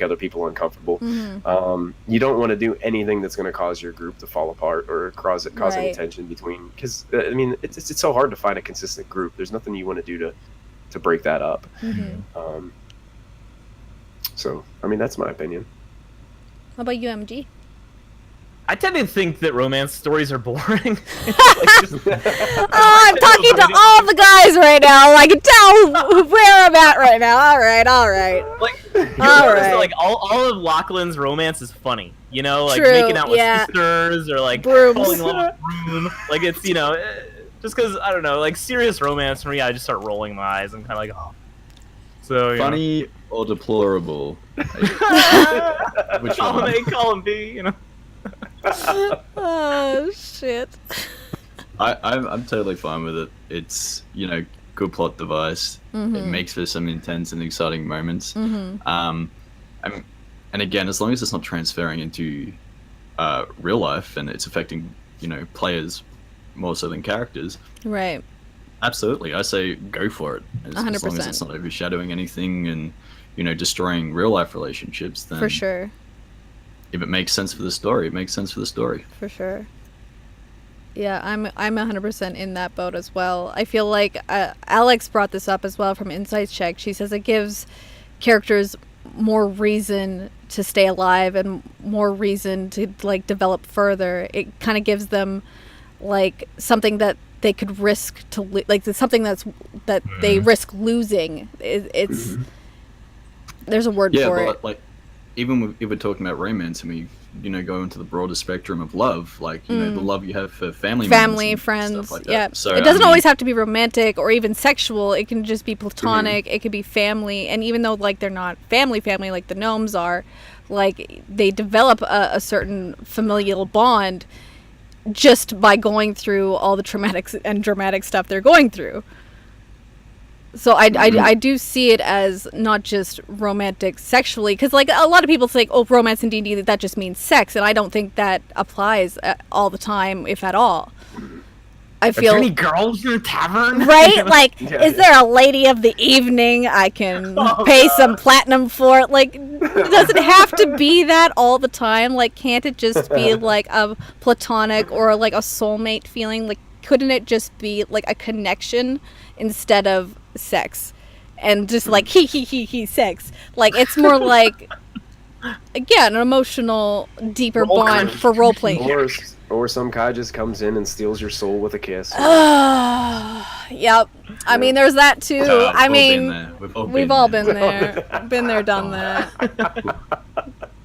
other people uncomfortable. You don't want to do anything that's going to cause your group to fall apart or cause any tension between. Because I mean, it's so hard to find a consistent group. There's nothing you want to do to break that up. So I mean, that's my opinion. How about you, MG? I tend to think that romance stories are boring. I'm talking to all the guys right now. I can tell where I'm at right now. All right. Like all of Lachlan's romance is funny. Like True, making out with sisters or like brooms. falling in love with broom. Like it's just because I don't know, like serious romance for me, I just start rolling my eyes and kind of like, oh. So funny or deplorable? Which column A, column B. Oh shit. I'm totally fine with it. It's good plot device. It makes for some intense and exciting moments. And again, as long as it's not transferring into real life and it's affecting players more so than characters. Right. Absolutely, I say go for it. As 100%. long as it's not overshadowing anything and destroying real life relationships. Then for sure. If it makes sense for the story, it makes sense for the story. For sure. Yeah, I'm 100% in that boat as well. I feel like Alex brought this up as well from Insights Check. She says it gives characters more reason to stay alive and more reason to like develop further. It kind of gives them like something that they could risk to like something that they risk losing. It's there's a word for it. Like even if we're talking about romance and we go into the broader spectrum of love, like the love you have for family friends, stuff like that. Yeah. So it doesn't always have to be romantic or even sexual. It can just be platonic. It could be family, and even though like they're not family like the gnomes are, like they develop a certain familial bond just by going through all the traumatic and dramatic stuff they're going through. So I do see it as not just romantic sexually, because like a lot of people say, oh, romance in D&D, that just means sex, and I don't think that applies all the time, if at all. I feel. Are there any girls in the tavern? Right? Like, is there a lady of the evening I can pay some platinum for? Like, does it have to be that all the time? Like, can't it just be like a platonic or like a soulmate feeling? Like, couldn't it just be like a connection instead of sex? And just like he sex. Like, it's more like, again, an emotional, deeper bond for role playing. Or some guy just comes in and steals your soul with a kiss. Yep. I mean, there's that too. I mean, we've all been there. Been there, done that.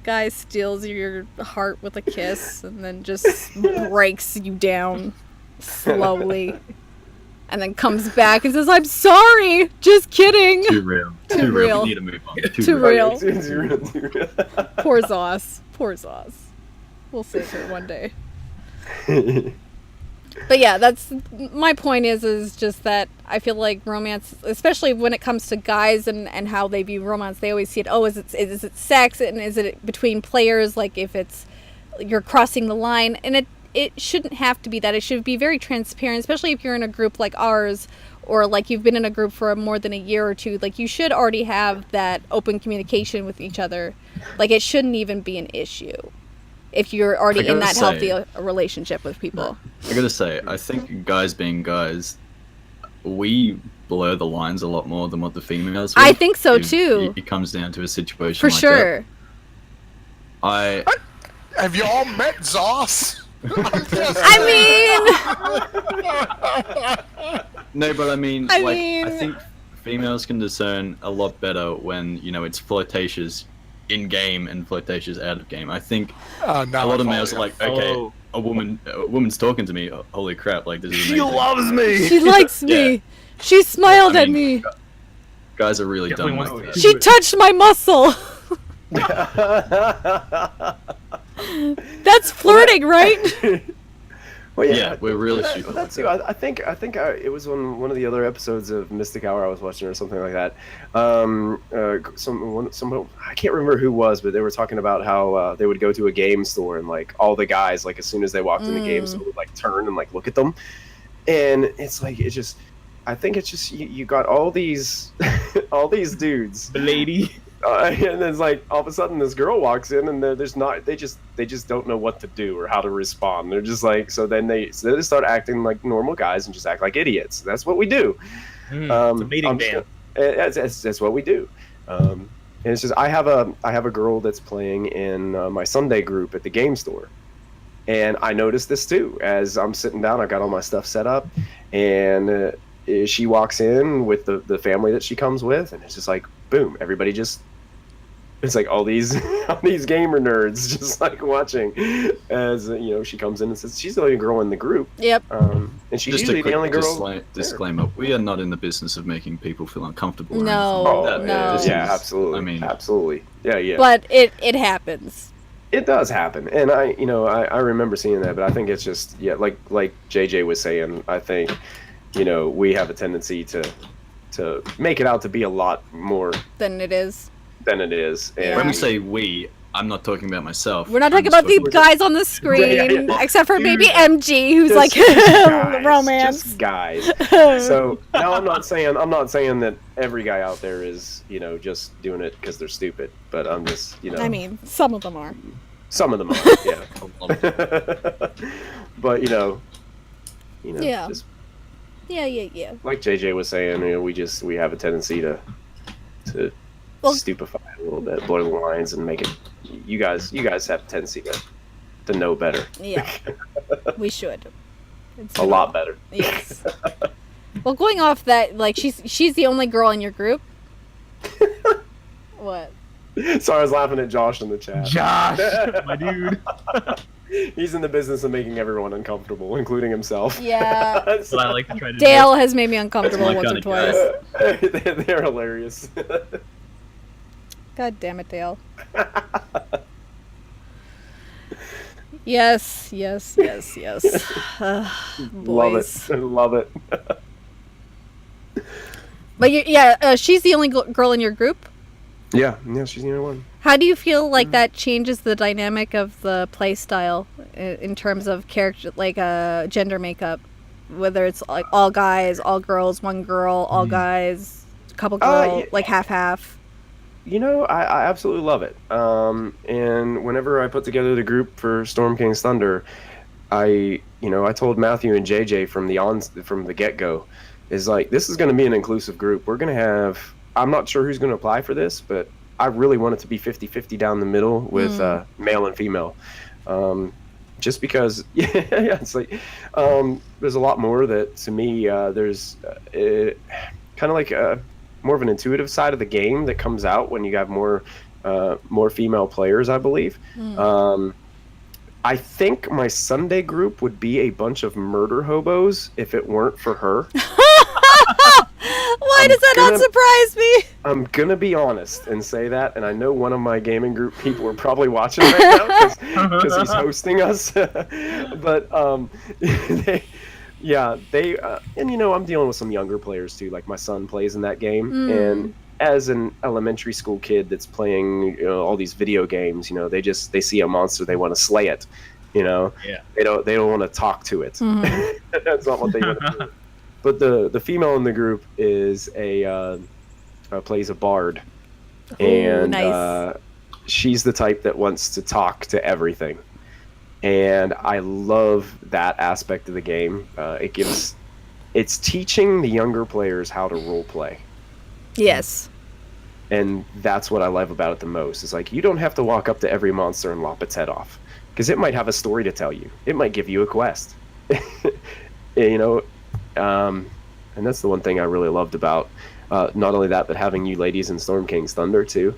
Guy steals your heart with a kiss and then just breaks you down slowly. And then comes back and says, I'm sorry. Just kidding. Too real. Too real. We need to move on. Too real. Too real. Poor Zoss. We'll save her one day. But yeah, that's my point is just that I feel like romance, especially when it comes to guys and how they view romance, they always see it, oh, is it sex, and is it between players, like if it's you're crossing the line, and it shouldn't have to be that. It should be very transparent, especially if you're in a group like ours, or like you've been in a group for more than a year or two. Like, you should already have that open communication with each other. Like, it shouldn't even be an issue if you're already in that healthy relationship with people. I gotta say, I think guys being guys, we blur the lines a lot more than what the females do. I think so too. It comes down to a situation for like sure. that. Have you all met Zoss? No, but I mean, I think females can discern a lot better when it's flirtatious in-game and flirtatious out of game. I think Now a lot of males you. are like, okay, a woman's talking to me. Holy crap! Like this is She amazing. loves me. She likes me. Yeah. She smiled I at mean, me. Guys are really Definitely dumb wants like to that. do She it. touched my muscle. That's flirting, right? Well, Yeah, we're really stupid That's like too. that. I think it was on one of the other episodes of Mystic Hour I was watching or something like that. Some I can't remember who was, but they were talking about how they would go to a game store and like all the guys, like as soon as they walked in the game store, would like turn and like look at them, and it's like it's just. I think it's just you got all these all these dudes. The lady. And it's like all of a sudden this girl walks in and they just don't know what to do or how to respond. They're just like they start acting like normal guys and just act like idiots. That's what we do. It's a mating band. That's what we do. And it's just I have a girl that's playing in my Sunday group at the game store, and I noticed this too as I'm sitting down. I got all my stuff set up, and she walks in with the family that she comes with, and it's just like boom, everybody just. It's like all these gamer nerds just like watching as she comes in and says she's the only girl in the group. Yep. And she's Just usually a quick the only girl. disclaimer: we are not in the business of making people feel uncomfortable. or No, anything like that. no. This Yeah, is- absolutely. I mean, absolutely. Yeah. But it happens. It does happen, and I remember seeing that, but I think it's just like JJ was saying. I think we have a tendency to make it out to be a lot more Then it is. than it is. And when we say we, I'm not talking about myself. We're not I'm talking just about the talking- guys on the screen, Yeah. except for maybe MG, who's like guys, romance. just guys. So now I'm not saying that every guy out there is just doing it because they're stupid, but I'm just I mean, some of them are. some of them are, yeah. But Yeah. just Yeah. like JJ was saying, we have a tendency to Well- stupefy it a little bit, blur the lines, and make it. You guys have a tendency to know better. Yeah. We should. It's A lot better. Yes. Well, going off that, like she's the only girl in your group. What? Sorry, I was laughing at Josh in the chat. Josh, my dude. He's in the business of making everyone uncomfortable, including himself. Yeah. That's what I like to try to Dale has made me uncomfortable my once or kinda guy. twice. They're hilarious. God damn it, Dale. Yes. Boys. Love it. But she's the only girl in your group. Yeah, she's the only one. How do you feel like that changes the dynamic of the play style in terms of character, like gender makeup? Whether it's like all guys, all girls, one girl, all guys, couple girl, yeah. like half. I absolutely love it. And whenever I put together the group for Storm King's Thunder, I told Matthew and JJ from the get-go, is like, this is going to be an inclusive group. We're going to have, I'm not sure who's going to apply for this, but I really want it to be 50-50 down the middle with male and female. Just because, it's like, there's a lot more that, to me, there's kind of like more of an intuitive side of the game that comes out when you have more female players, I believe. I think my Sunday group would be a bunch of murder hobos if it weren't for her. Why does that not surprise me? I'm gonna be honest and say that, and I know one of my gaming group people are probably watching right now because he's hosting us. But and I'm dealing with some younger players too. Like my son plays in that game, and as an elementary school kid that's playing all these video games, they see a monster, they want to slay it. Yeah. They don't want to talk to it. That's not what they want to do. But the female in the group is plays a bard, and nice. She's the type that wants to talk to everything, and I love that aspect of the game. It's teaching the younger players how to role play. Yes. And that's what I love about it the most. It's like, you don't have to walk up to every monster and lop its head off, because it might have a story to tell you. It might give you a quest. And that's the one thing I really loved about not only that, but having you ladies in Storm King's Thunder too,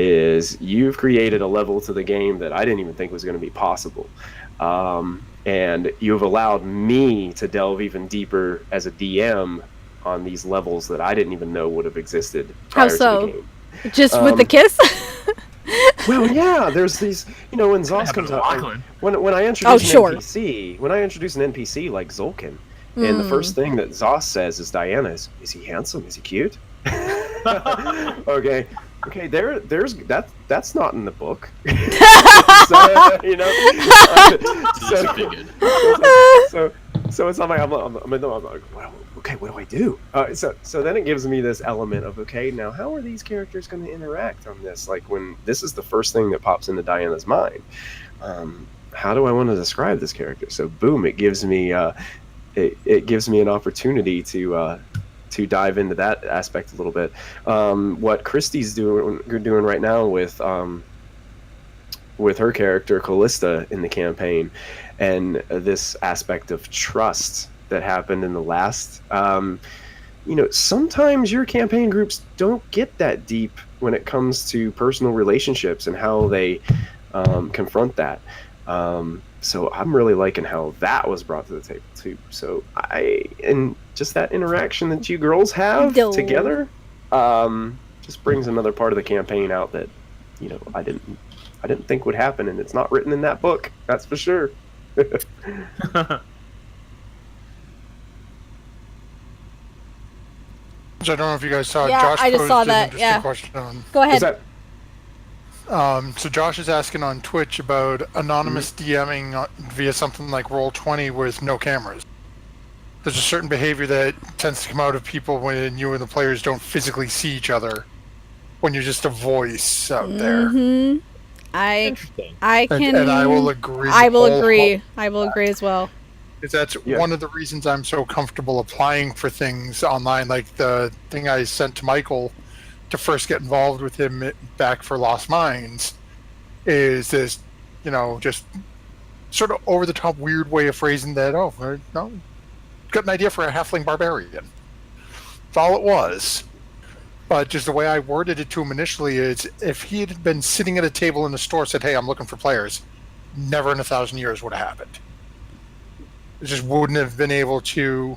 is you've created a level to the game that I didn't even think was going to be possible. And you've allowed me to delve even deeper as a DM on these levels that I didn't even know would have existed prior to the game. Just with the kiss? Well, yeah, there's these, when Zoss comes out, when I introduce an NPC like Zolkin, and the first thing that Zoss says is, Diana, is he handsome? Is he cute? Okay, that's not in the book. So it's not like I'm like, well, okay, what do I do? So then it gives me this element of, okay, now how are these characters going to interact on this? Like, when this is the first thing that pops into Diana's mind, how do I want to describe this character? So boom, it gives me it gives me an opportunity to dive into that aspect a little bit. What Christy's doing right now with her character Callista in the campaign, and this aspect of trust that happened in the last, sometimes your campaign groups don't get that deep when it comes to personal relationships and how they confront that. So I'm really liking how that was brought to the table too. So and just that interaction that you girls have together, just brings another part of the campaign out that, I didn't think would happen, and it's not written in that book. That's for sure. I don't know if you guys saw. Josh I just saw that. Yeah. Go ahead. So Josh is asking on Twitch about anonymous DMing via something like Roll20 with no cameras. There's a certain behavior that tends to come out of people when you and the players don't physically see each other, when you're just a voice out there. I can. And I will agree. I will agree as well. Because that's one of the reasons I'm so comfortable applying for things online. Like the thing I sent to Michael to first get involved with him back for Lost Minds is this, just sort of over the top weird way of phrasing that. Got an idea for a halfling barbarian. That's all it was. But just the way I worded it to him initially is, if he had been sitting at a table in the store and said, hey, I'm looking for players, never in 1,000 years would have happened. It just wouldn't have been able to.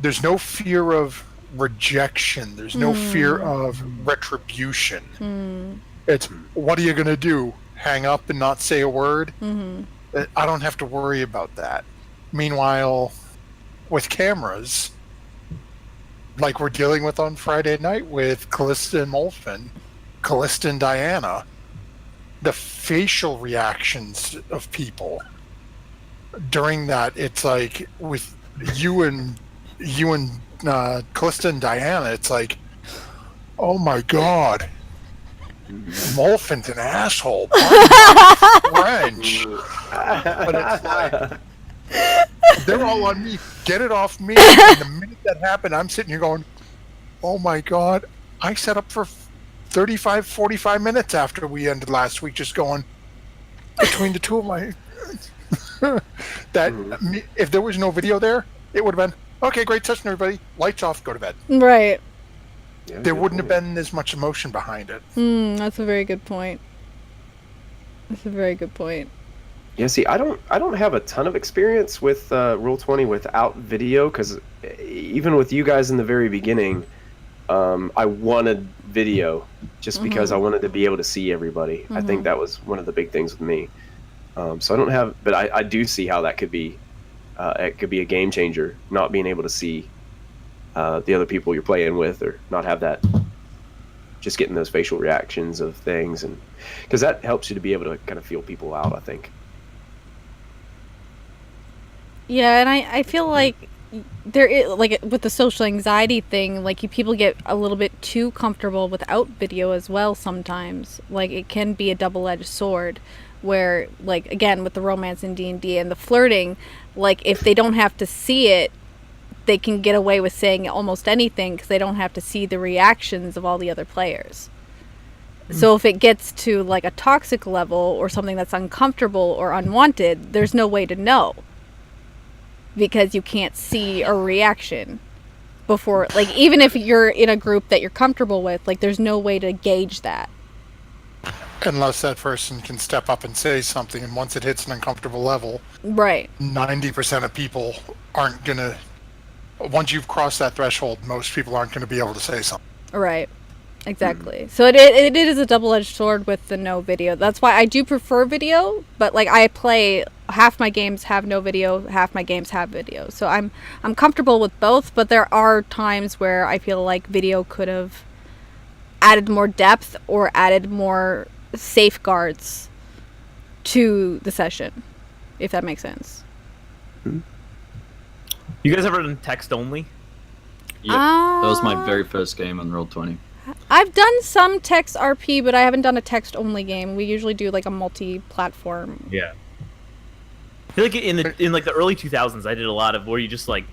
There's no fear of rejection. There's no fear of retribution. It's, what are you going to do? Hang up and not say a word? I don't have to worry about that. Meanwhile, with cameras, like we're dealing with on Friday night with Callista and Molfin, Callista and Diana, the facial reactions of people during that, it's like with you and Callista and Diana, it's like, oh my god, Molfin's an asshole. French. But it's like, they're all on me. Get it off me. And the minute that happened, I'm sitting here going, oh my god, I set up for 35, 45 minutes after we ended last week, just going between the two of my... if there was no video there, it would have been, okay, great session, everybody. Lights off, go to bed. Right. Yeah, there wouldn't have been as much emotion behind it. That's a very good point. Yeah, see, I don't have a ton of experience with Roll20 without video, because even with you guys in the very beginning, I wanted video just because I wanted to be able to see everybody. I think that was one of the big things with me. So I don't have, but I do see how that could be. It could be a game changer, not being able to see the other people you're playing with, or not have that, just getting those facial reactions of things, and because that helps you to be able to kind of feel people out, I think. Yeah, and I feel like there is, like with the social anxiety thing, like people get a little bit too comfortable without video as well sometimes. Like it can be a double-edged sword, where, like, again, with the romance in D&D and the flirting, like if they don't have to see it, they can get away with saying almost anything because they don't have to see the reactions of all the other players. So if it gets to like a toxic level or something that's uncomfortable or unwanted, there's no way to know, because you can't see a reaction before, like, even if you're in a group that you're comfortable with, like there's no way to gauge that. Unless that person can step up and say something, and once it hits an uncomfortable level, Right. 90% of people aren't going to... Once you've crossed that threshold, most people aren't going to be able to say something. Right. Exactly. So it is a double-edged sword with the no video. That's why I do prefer video, but like I play half my games have no video, half my games have video. So I'm comfortable with both, but there are times where I feel like video could have added more depth or added more safeguards to the session, if that makes sense. You guys ever done text only? Yeah, that was my very first game on Roll20. I've done some text RP, but I haven't done a text only game. We usually do like a multi-platform. Yeah. I feel like in like the early 2000s, I did a lot of where you just like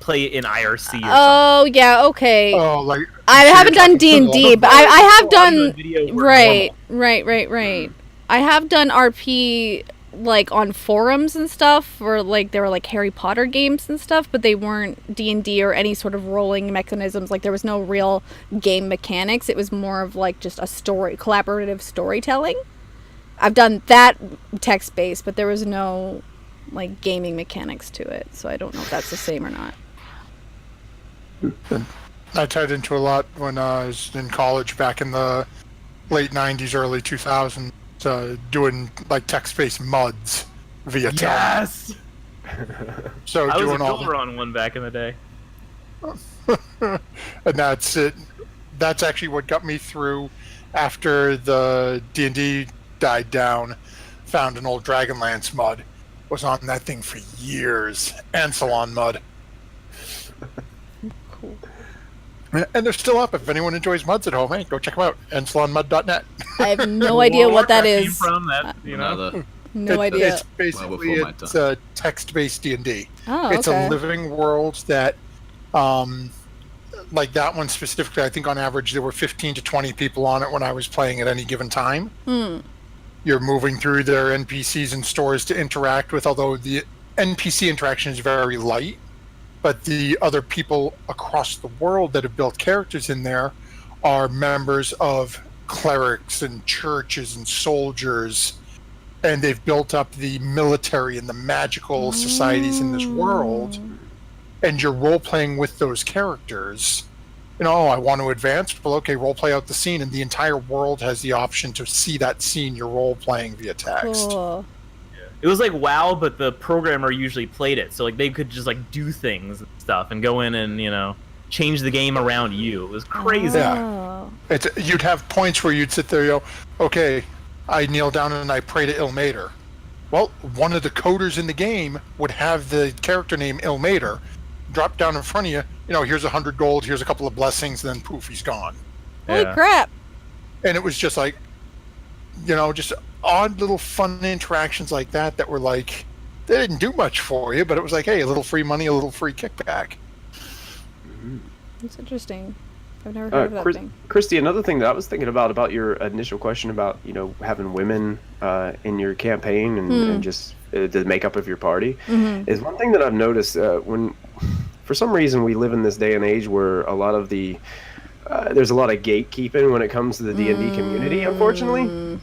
play it in IRC or something. Oh yeah, okay. Oh, like I haven't done D&D, but I have done video right. normal. I have done RP like on forums and stuff, or like there were like Harry Potter games and stuff, but they weren't D&D or any sort of rolling mechanisms. Like there was no real game mechanics. It was more of like just a collaborative storytelling. I've done that text-based, but there was no like gaming mechanics to it, so I don't know if that's the same or not. I tied into a lot when I was in college back in the late 90s, early 2000s, doing like text-based MUDs via Yes! So I was doing a all builder on one back in the day. and that's it. That's actually what got me through after the D&D died down. Found an old Dragonlance MUD. Was on that thing for years. And Salon MUD. Cool. And they're still up. If anyone enjoys MUDs at home, hey, go check them out. andsalonmud.net. I have no idea what that Came is. from that, you know. No idea. It's basically it's a text-based D&D. Oh, It's okay. a living world that, like that one specifically, I think on average there were 15 to 20 people on it when I was playing at any given time. You're moving through their NPCs and stores to interact with, although the NPC interaction is very light, but the other people across the world that have built characters in there are members of clerics and churches and soldiers, and they've built up the military and the magical societies in this world, and you're role-playing with those characters. You know, I want to advance. Well, okay, role-play out the scene, and the entire world has the option to see that scene you're role-playing via text. Cool. It was like WoW, but the programmer usually played it, so like they could just like do things and stuff and go in and, you know, change the game around you. It was crazy. Oh. You'd have points where you'd sit there and go, okay, I kneel down and I pray to Ilmater. Well, one of the coders in the game would have the character name Ilmater drop down in front of you. You know, here's 100 gold, here's a couple of blessings, and then poof, he's gone. Holy crap. And it was just like, you know, just odd little fun interactions like that that were like, they didn't do much for you, but it was like, hey, a little free money, a little free kickback. That's interesting. I've never heard of that thing. Christy, another thing that I was thinking about your initial question about, you know, having women in your campaign and just the makeup of your party is one thing that I've noticed when, for some reason, we live in this day and age where a lot of the there's a lot of gatekeeping when it comes to the D&D community, unfortunately.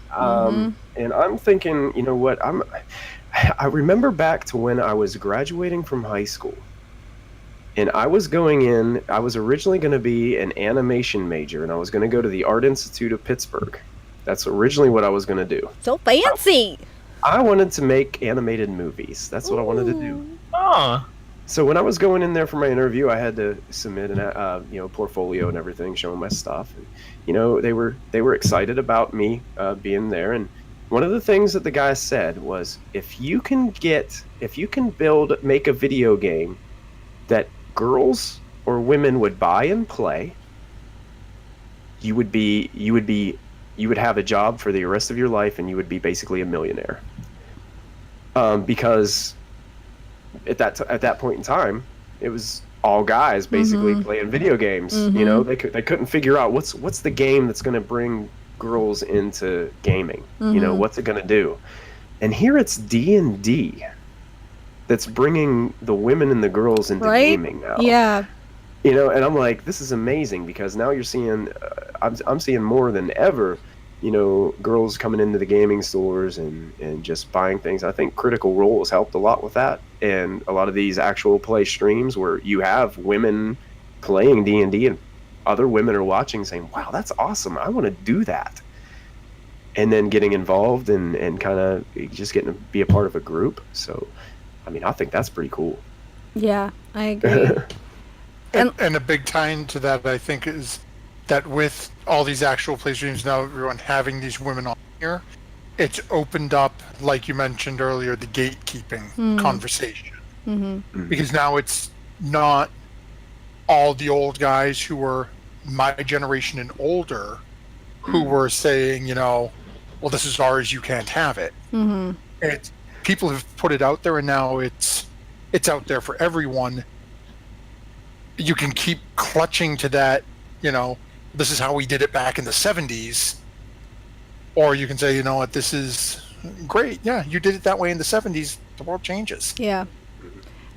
And I'm thinking, you know what, I remember back to when I was graduating from high school. And I was originally going to be an animation major, and I was going to go to the Art Institute of Pittsburgh. That's originally what I was going to do. So fancy! I wanted to make animated movies. That's what I wanted to do. Oh. So when I was going in there for my interview, I had to submit an portfolio and everything, showing my stuff. And, you know, they were excited about me being there. And one of the things that the guy said was, if you can make a video game that girls or women would buy and play, you would have a job for the rest of your life, and you would be basically a millionaire. Because at that point in time, it was all guys basically playing video games. You know, they couldn't figure out what's the game that's going to bring girls into gaming. You know, what's it going to do? And here it's D&D that's bringing the women and the girls into gaming now. Yeah. You know, and I'm like, this is amazing, because now you're seeing, I'm seeing more than ever girls coming into the gaming stores and just buying things. I think Critical Role has helped a lot with that, and a lot of these actual play streams where you have women playing D&D and other women are watching saying, wow, that's awesome, I want to do that, and then getting involved and kind of just getting to be a part of a group. So I mean, I think that's pretty cool. Yeah, I agree. And a big tie into that, I think, is that with all these actual play streams now, everyone having these women on here, it's opened up, like you mentioned earlier, the gatekeeping conversation. Mm-hmm. Because now it's not all the old guys who were my generation and older who were saying, well, this is ours, you can't have it. Mm-hmm. People have put it out there, and now it's out there for everyone. You can keep clutching to that, this is how we did it back in the 70s. Or you can say, you know what, this is great. Yeah, you did it that way in the 70s. The world changes. Yeah.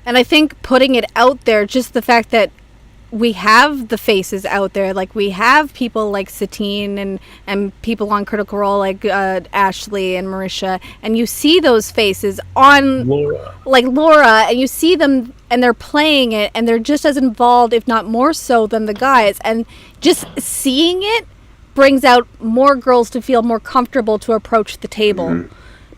And I think putting it out there, just the fact that we have the faces out there, like we have people like Satine and people on Critical Role like Ashley and Marisha, and you see those faces on Laura, and you see them and they're playing it and they're just as involved, if not more so, than the guys. And just seeing it brings out more girls to feel more comfortable to approach the table. Mm-hmm.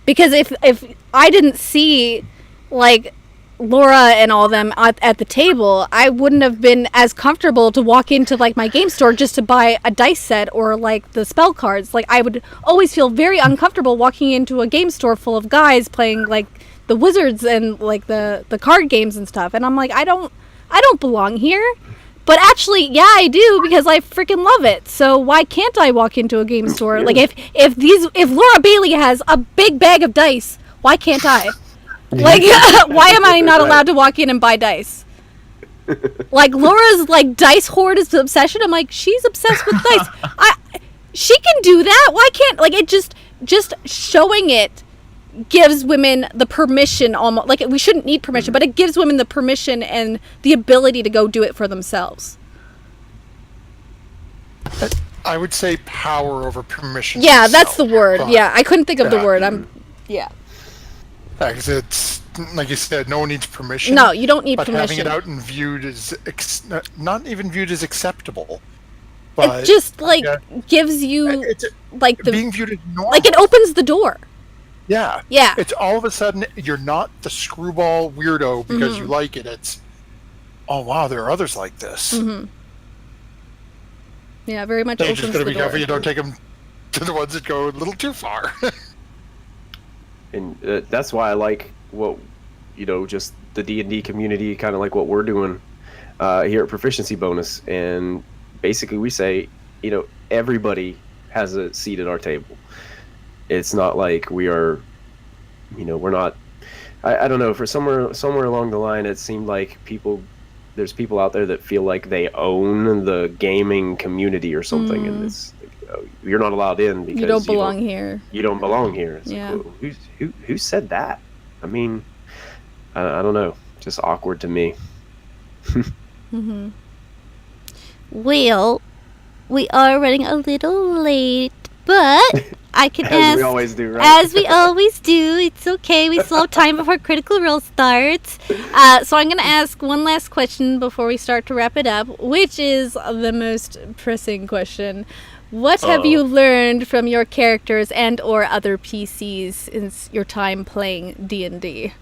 Because if I didn't see like Laura and all them at the table, I wouldn't have been as comfortable to walk into like my game store just to buy a dice set or like the spell cards. Like I would always feel very uncomfortable walking into a game store full of guys playing like the Wizards and like the card games and stuff. And I'm like, I don't belong here. But actually, yeah, I do, because I freaking love it. So why can't I walk into a game store? Like if Laura Bailey has a big bag of dice, why can't I? Like, why am I not allowed to walk in and buy dice? Like, Laura's, like, dice hoard is the obsession. I'm like, she's obsessed with dice. She can do that. Why can't, like, it just showing it gives women the permission, almost, like, we shouldn't need permission, but it gives women the permission and the ability to go do it for themselves. I would say power over permission. Yeah, that's the word. Yeah, I couldn't think of the word. Yeah, because it's, like you said, no one needs permission. No, you don't need but permission. But having it out and viewed as, not even viewed as acceptable. But, it just, like, gives you, like, being viewed as normal. Like, it opens the door. Yeah. Yeah. It's all of a sudden, you're not the screwball weirdo because you like it. It's, oh, wow, there are others like this. Mm-hmm. Yeah, very much opens the door. You're just going to be careful you don't take them to the ones that go a little too far. And that's why I like what, just the D&D community, kind of like what we're doing here at Proficiency Bonus. And basically we say, everybody has a seat at our table. It's not like we are, we're not, I don't know, for somewhere along the line, it seemed like there's people out there that feel like they own the gaming community or something. And it's, you're not allowed in because you don't belong here. You don't belong here. It's yeah. Like, well, who said that? I mean, I don't know. Just awkward to me. Mm-hmm. Well, we are running a little late, but I can as ask. We always do, right? As we always do. It's okay. We still have time before Critical Role starts. So I'm going to ask one last question before we start to wrap it up, which is the most pressing question. What have you learned from your characters and or other PCs in your time playing D&D?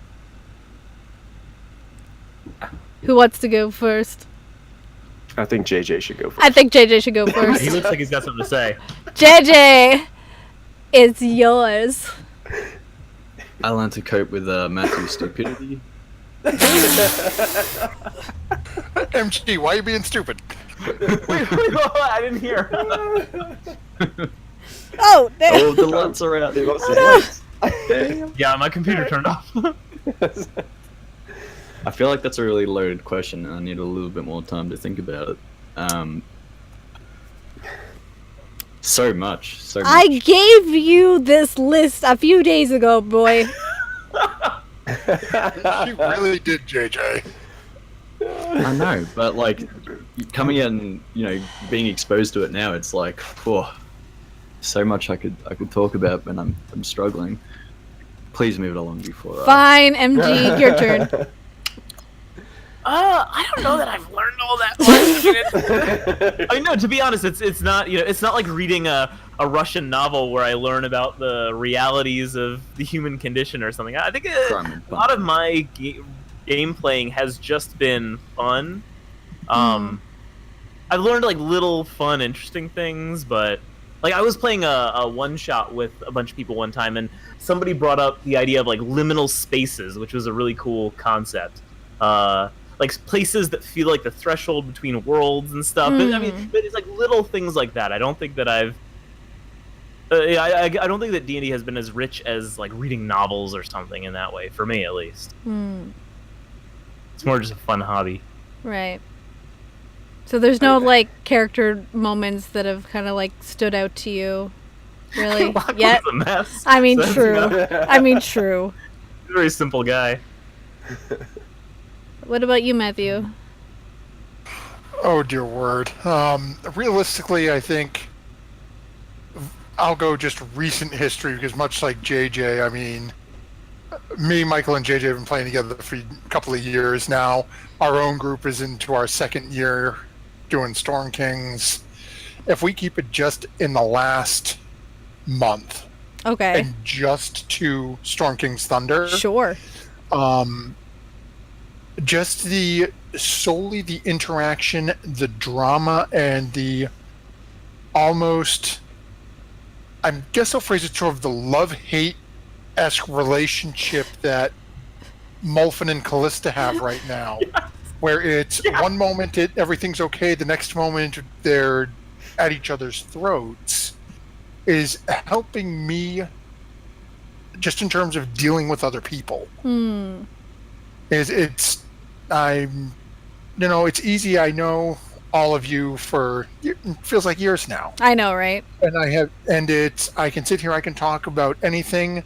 Who wants to go first? I think JJ should go first. I think JJ should go first. He looks like he's got something to say. JJ, it's yours. I learned to cope with Matthew's stupidity. MG, why are you being stupid? wait, I didn't hear. Oh, damn. The lights are out. Yeah, my computer turned off. I feel like that's a really loaded question, and I need a little bit more time to think about it. So much. I gave you this list a few days ago, boy. You really did, JJ. I know, but like coming in, being exposed to it now, it's like, so much I could talk about, but I'm struggling. Please move it along before. Fine, MG, your turn. I don't know that I've learned all that much. I mean, no, to be honest, it's not, you know, it's not like reading a Russian novel where I learn about the realities of the human condition or something. I think a lot of my game playing has just been fun. I've learned like little fun, interesting things, but like I was playing a one-shot with a bunch of people one time, and somebody brought up the idea of like liminal spaces, which was a really cool concept. Like places that feel like the threshold between worlds and stuff. But, I mean, but it's like little things like that. I don't think that I've. I don't think that D&D has been as rich as like reading novels or something in that way, for me at least. It's more just a fun hobby. Right. So there's no like character moments that have kind of like stood out to you, really? Yet? A mess. I mean, true. I mean, true. He's a very simple guy. What about you, Matthew? Oh, dear word. Realistically, I think I'll go just recent history, because much like JJ, I mean, me, Michael, and JJ have been playing together for a couple of years now. Our own group is into our second year doing Storm Kings. If we keep it just in the last month, okay, and just to Storm King's Thunder, sure. Just solely the interaction, the drama, and the almost, I guess I'll phrase it sort of the love-hate-esque relationship that Molfen and Callista have right now, where it's one moment everything's okay, the next moment they're at each other's throats, is helping me just in terms of dealing with other people. It's easy. I know all of you for it feels like years now. I know, right? And I can sit here, I can talk about anything. You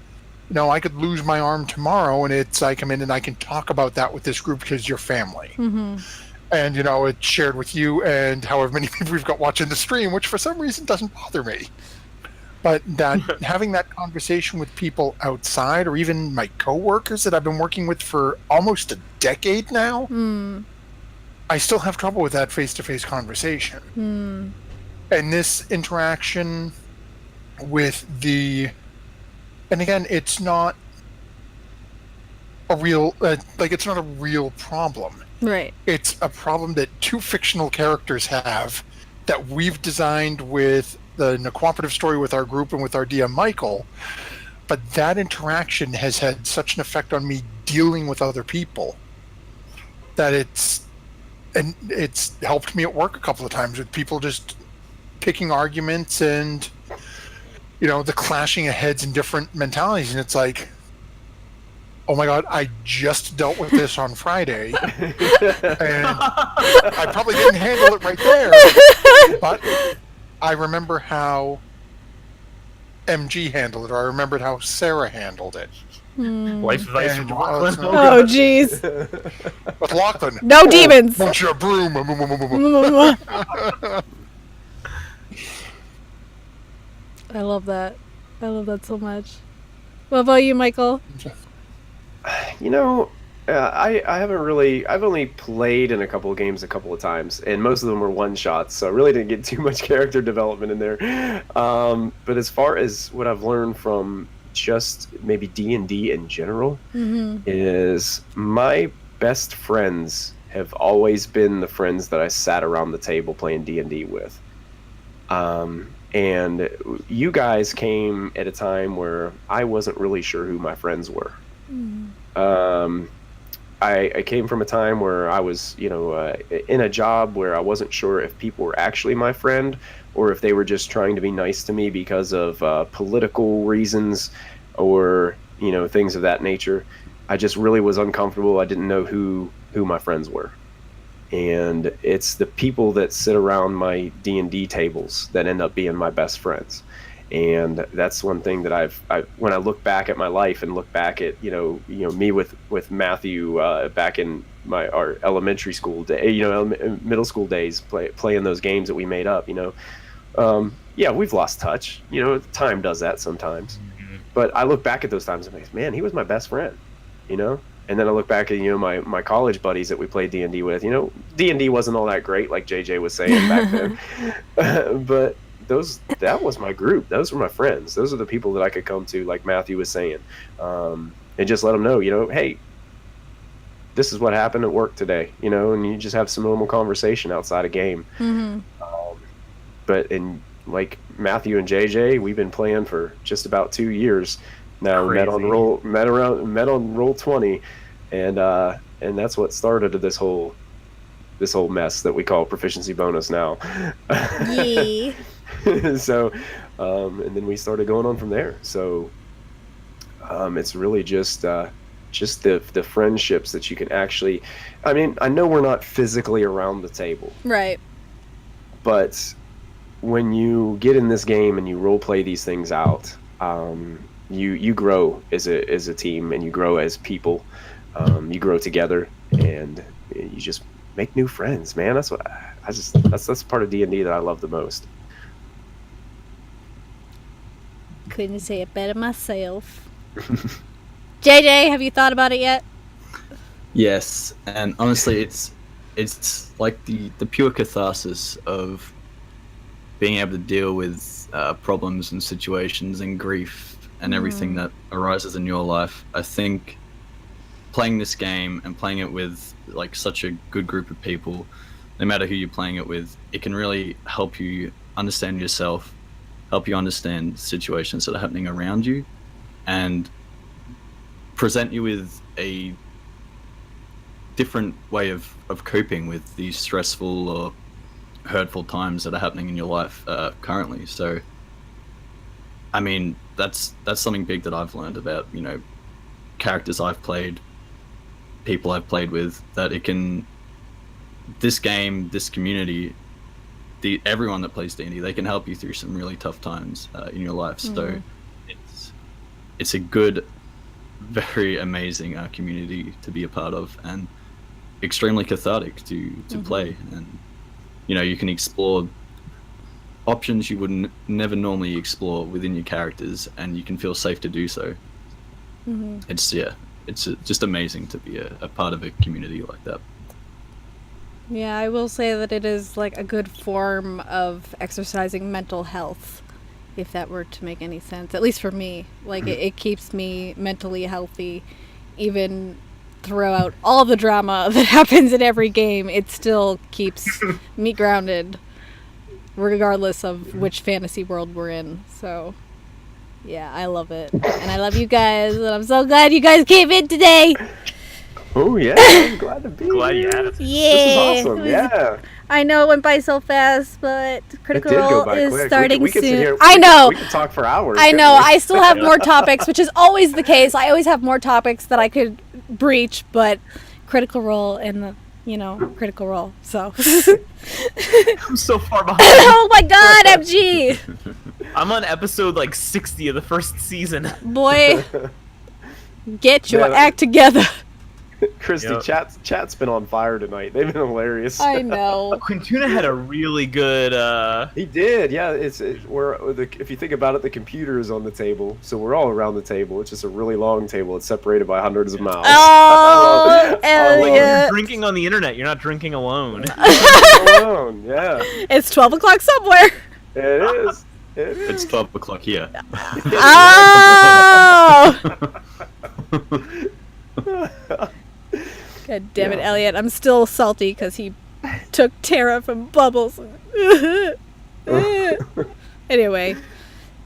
know, I could lose my arm tomorrow, and I come in and I can talk about that with this group because you're family. And you know, it's shared with you and however many people we've got watching the stream, which for some reason doesn't bother me. But that having that conversation with people outside, or even my coworkers that I've been working with for almost a decade now, I still have trouble with that face-to-face conversation. And this interaction with and again, it's not a real, it's not a real problem. Right. It's a problem that two fictional characters have that we've designed with the cooperative story with our group and with our DM Michael, but that interaction has had such an effect on me dealing with other people that it's helped me at work a couple of times with people just picking arguments and, you know, the clashing of heads and different mentalities, and it's like, oh my god, I just dealt with this on Friday, and I probably didn't handle it right there, but I remember how MG handled it, or I remembered how Sarah handled it. Life advice from Lachlan. Oh, jeez. With Lachlan. No demons. Bunch of broom. I love that. I love that so much. What about you, Michael? You know, I haven't really. I've only played in a couple of games a couple of times, and most of them were one shots, so I really didn't get too much character development in there. But as far as what I've learned from just maybe D&D in general, is my best friends have always been the friends that I sat around the table playing D&D with. And you guys came at a time where I wasn't really sure who my friends were. I came from a time where I was, in a job where I wasn't sure if people were actually my friend or if they were just trying to be nice to me because of political reasons or, things of that nature. I just really was uncomfortable. I didn't know who my friends were. And it's the people that sit around my D&D tables that end up being my best friends. And that's one thing that I've when I look back at my life and look back at me with Matthew back in our elementary school day, middle school days, playing those games that we made up. yeah, we've lost touch. You know, time does that sometimes. But I look back at those times and I'm like, man, he was my best friend, you know? And then I look back at, you know, my college buddies that we played D&D with. You know, D&D wasn't all that great, like JJ was saying back then. But that was my group. Those were my friends. Those are the people that I could come to, like Matthew was saying, and just let them know, you know, hey, this is what happened at work today, you know, and you just have some normal conversation outside a game. But in like Matthew and JJ, we've been playing for just about 2 years now. Crazy. Met on roll 20, and that's what started this whole mess that we call proficiency bonus now. Yee. So, and then we started going on from there. So, it's really just the friendships that you can actually. I mean, I know we're not physically around the table, Right. but when you get in this game and you role play these things out, you grow as a team, and you grow as people. You grow together, and you just make new friends, man. That's what that's part of D&D that I love the most. Couldn't say it better myself. JJ, have you thought about it yet? Yes, and honestly, it's like the pure catharsis of being able to deal with problems and situations and grief and everything that arises in your life. I think playing this game and playing it with like such a good group of people, no matter who you're playing it with, it can really help you understand yourself, help you understand situations that are happening around you, and present you with a different way of coping with these stressful or hurtful times that are happening in your life currently. So, I mean, that's something big that I've learned about, you know, characters I've played, people I've played with, that it can, this game, this community, everyone that plays D&D, they can help you through some really tough times in your life. So it's a good, very amazing community to be a part of, and extremely cathartic to play. And you know, you can explore options you would never normally explore within your characters, and you can feel safe to do so. It's just amazing to be a part of a community like that. Yeah, I will say that it is like a good form of exercising mental health, if that were to make any sense. At least for me. Like, it keeps me mentally healthy, even throughout all the drama that happens in every game. It still keeps me grounded, regardless of which fantasy world we're in. So, yeah, I love it. And I love you guys, and I'm so glad you guys came in today. Oh yeah, I'm glad to be Glad you here. had us. Yeah. This is awesome. Yeah. I know it went by so fast, but Critical It did go Role by is quick. starting we could sit soon. here, I know. We could talk for hours. I couldn't know. we? I still have more topics, which is always the case. I always have more topics that I could breach, but Critical Role and the, Critical Role. So. I'm so far behind. Oh my God, MG! I'm on episode like 60 of the first season. Boy, get your Man, act together. Christy, Yep. chat's been on fire tonight. They've been hilarious. I know. Quintuna had a really good. He did, yeah. If you think about it, the computer is on the table, so we're all around the table. It's just a really long table. It's separated by hundreds of miles. Oh, Like Elliot. you're drinking on the internet. You're not drinking alone. Alone, yeah. It's 12 o'clock somewhere. It is. It is. It's 12 o'clock here. Oh! God damn it, Elliot. I'm still salty because he took Tara from Bubbles. Anyway.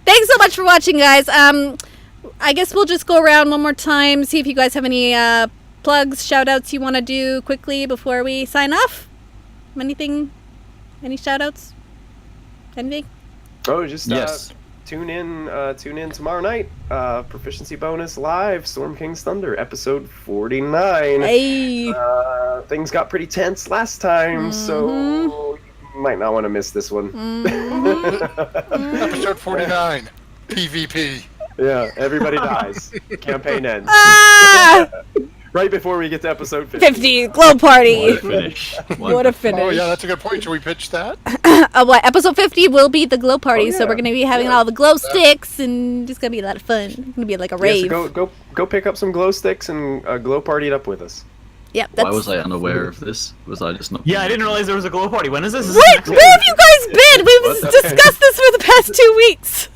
Thanks so much for watching, guys. I guess we'll just go around one more time, see if you guys have any plugs, shout-outs you want to do quickly before we sign off. Anything? Any shout-outs? Anything? Oh, just Yes. tune in tomorrow night. Proficiency bonus live, Storm King's Thunder, episode 49. Hey! Things got pretty tense last time, so you might not want to miss this one. Episode 49, PvP. Yeah, everybody dies. Campaign ends. Ah! Right before we get to episode 50. 50, glow party! What a finish. What a finish. Oh yeah, that's a good point. Should we pitch that? episode 50 will be the glow party, so yeah. we're going to be having all the glow sticks, and it's going to be a lot of fun. It's going to be like a rave. Yeah, so go pick up some glow sticks and glow party it up with us. Yep, Why was I unaware of this? Was I just not? Yeah, I didn't realize there was a glow party. When is this? Where have you guys been? We've discussed this for the past 2 weeks.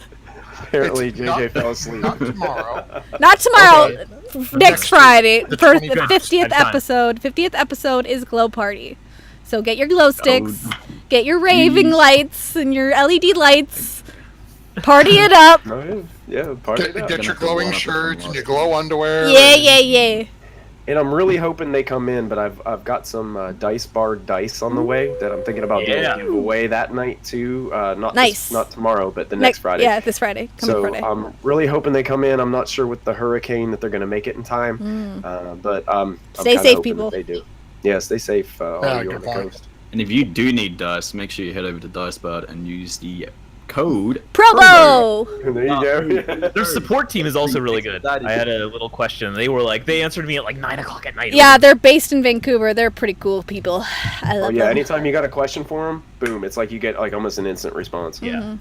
Apparently, JJ fell asleep. Not tomorrow. Not tomorrow. Next Friday The for the 25th 50th at time. episode. 50th episode is glow party. So get your glow sticks, Oh, get your raving geez. lights and your LED lights. Party it up. Oh, yeah, party it up. Get your Gonna glowing have to shirts line and up your glow underwear. Yeah. And I'm really hoping they come in, but I've got some dice bar dice on the way that I'm thinking about doing Yeah. a giveaway that night too. Nice. Not tomorrow, but the next Friday. Yeah, this Friday. Coming Friday. I'm really hoping they come in. I'm not sure with the hurricane that they're going to make it in time, but I'm Stay kinda safe, hoping people. that they do. Yeah, stay safe. All Yeah, of you good on the point. coast. And if you do need dice, make sure you head over to DiceBard and use the code Promo! There you go. Their support team is also really good. That is- I had a little question. They answered me at like 9 o'clock at night. Yeah, they're based in Vancouver. They're pretty cool people. I Oh love yeah, them. anytime you got a question for them, boom, it's like you get like almost an instant response. Yeah.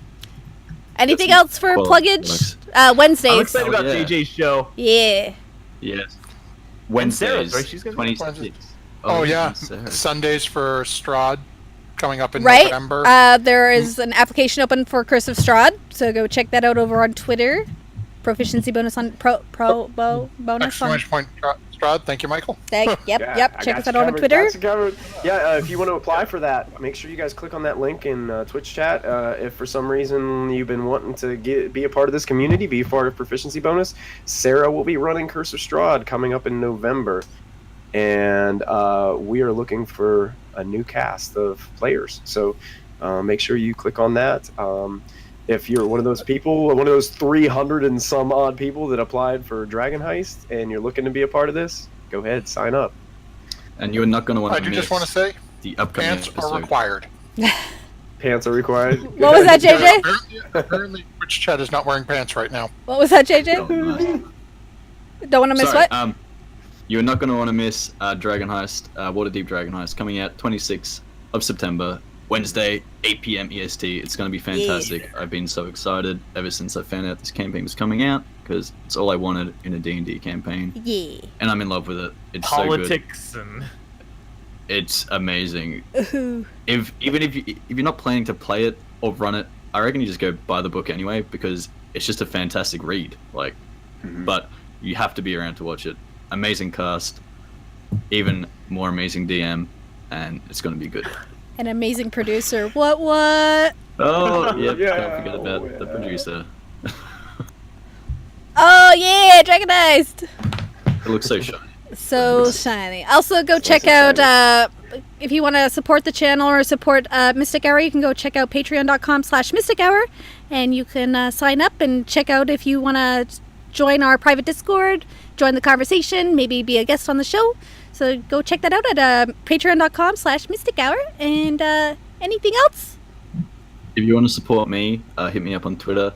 Anything else for Well, pluggage? I'm Wednesdays. excited about yeah. JJ's show. Yeah. Yes. Sarah's, Wednesdays, right? She's gonna be 26. Oh yeah, Sarah. Sundays for Strahd coming up in Right? November. There is an application open for Curse of Strahd, so go check that out over on Twitter. Proficiency bonus on bonus on. Exclamation point Strahd. Thank you, Michael. Yep. I Check got us you out on covered, Twitter. got you covered. Yeah, if you want to apply for that, make sure you guys click on that link in Twitch chat. If for some reason you've been wanting to be a part of this community, be a part of Proficiency Bonus, Sarah will be running Curse of Strahd coming up in November. And we are looking for a new cast of players. So make sure you click on that. If you're one of those people, one of those 300 and some odd people that applied for Dragon Heist, and you're looking to be a part of this, go ahead, sign up. And you're not going to want I to do miss just want to say, the upcoming pants episode. are required. Pants are required. What was that, JJ? Apparently, Twitch chat is not wearing pants right now. What was that, JJ? Oh, nice. Don't want to miss Sorry, what? you're not going to want to miss Dragon Heist, Waterdeep Dragon Heist, coming out 26th of September, Wednesday, 8 p.m. EST. It's going to be fantastic. I've been so excited ever since I found out this campaign was coming out, because it's all I wanted in a D&D campaign. Yeah. And I'm in love with it. It's so good. Politics and It's amazing. Ooh. If you're not planning to play it or run it, I reckon you just go buy the book anyway, because it's just a fantastic read. But you have to be around to watch it. Amazing cast, even more amazing DM, and it's going to be good. An amazing producer. What? Oh, yep, Yeah, can't forget about the producer. Oh, yeah, Dragonized. It looks so shiny. So shiny. Also, go check out, if you want to support the channel or support Mystic Hour, you can go check out patreon.com/Mystic Hour, and you can sign up and check out if you want to join our private Discord, join the conversation, maybe be a guest on the show. So go check that out at patreon.com/Mystic Hour. And anything else? If you want to support me, hit me up on Twitter.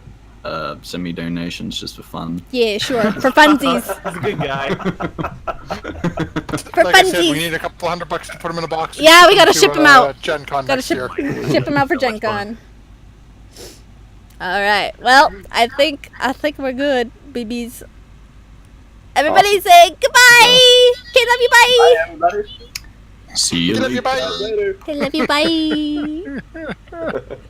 Send me donations just for fun. Yeah, sure. For funsies. he's a good guy. For Like I said, funsies. we need a couple $100 to put them in a box. Yeah, we gotta to, ship 'em out. Gen Con Gotta next year. ship them out for Gen Con. All right. Well, I think we're good, babies. Everybody say goodbye. Okay, love you. Bye. Everybody. See you Love you, later. bye. Later. Okay, love you. Bye.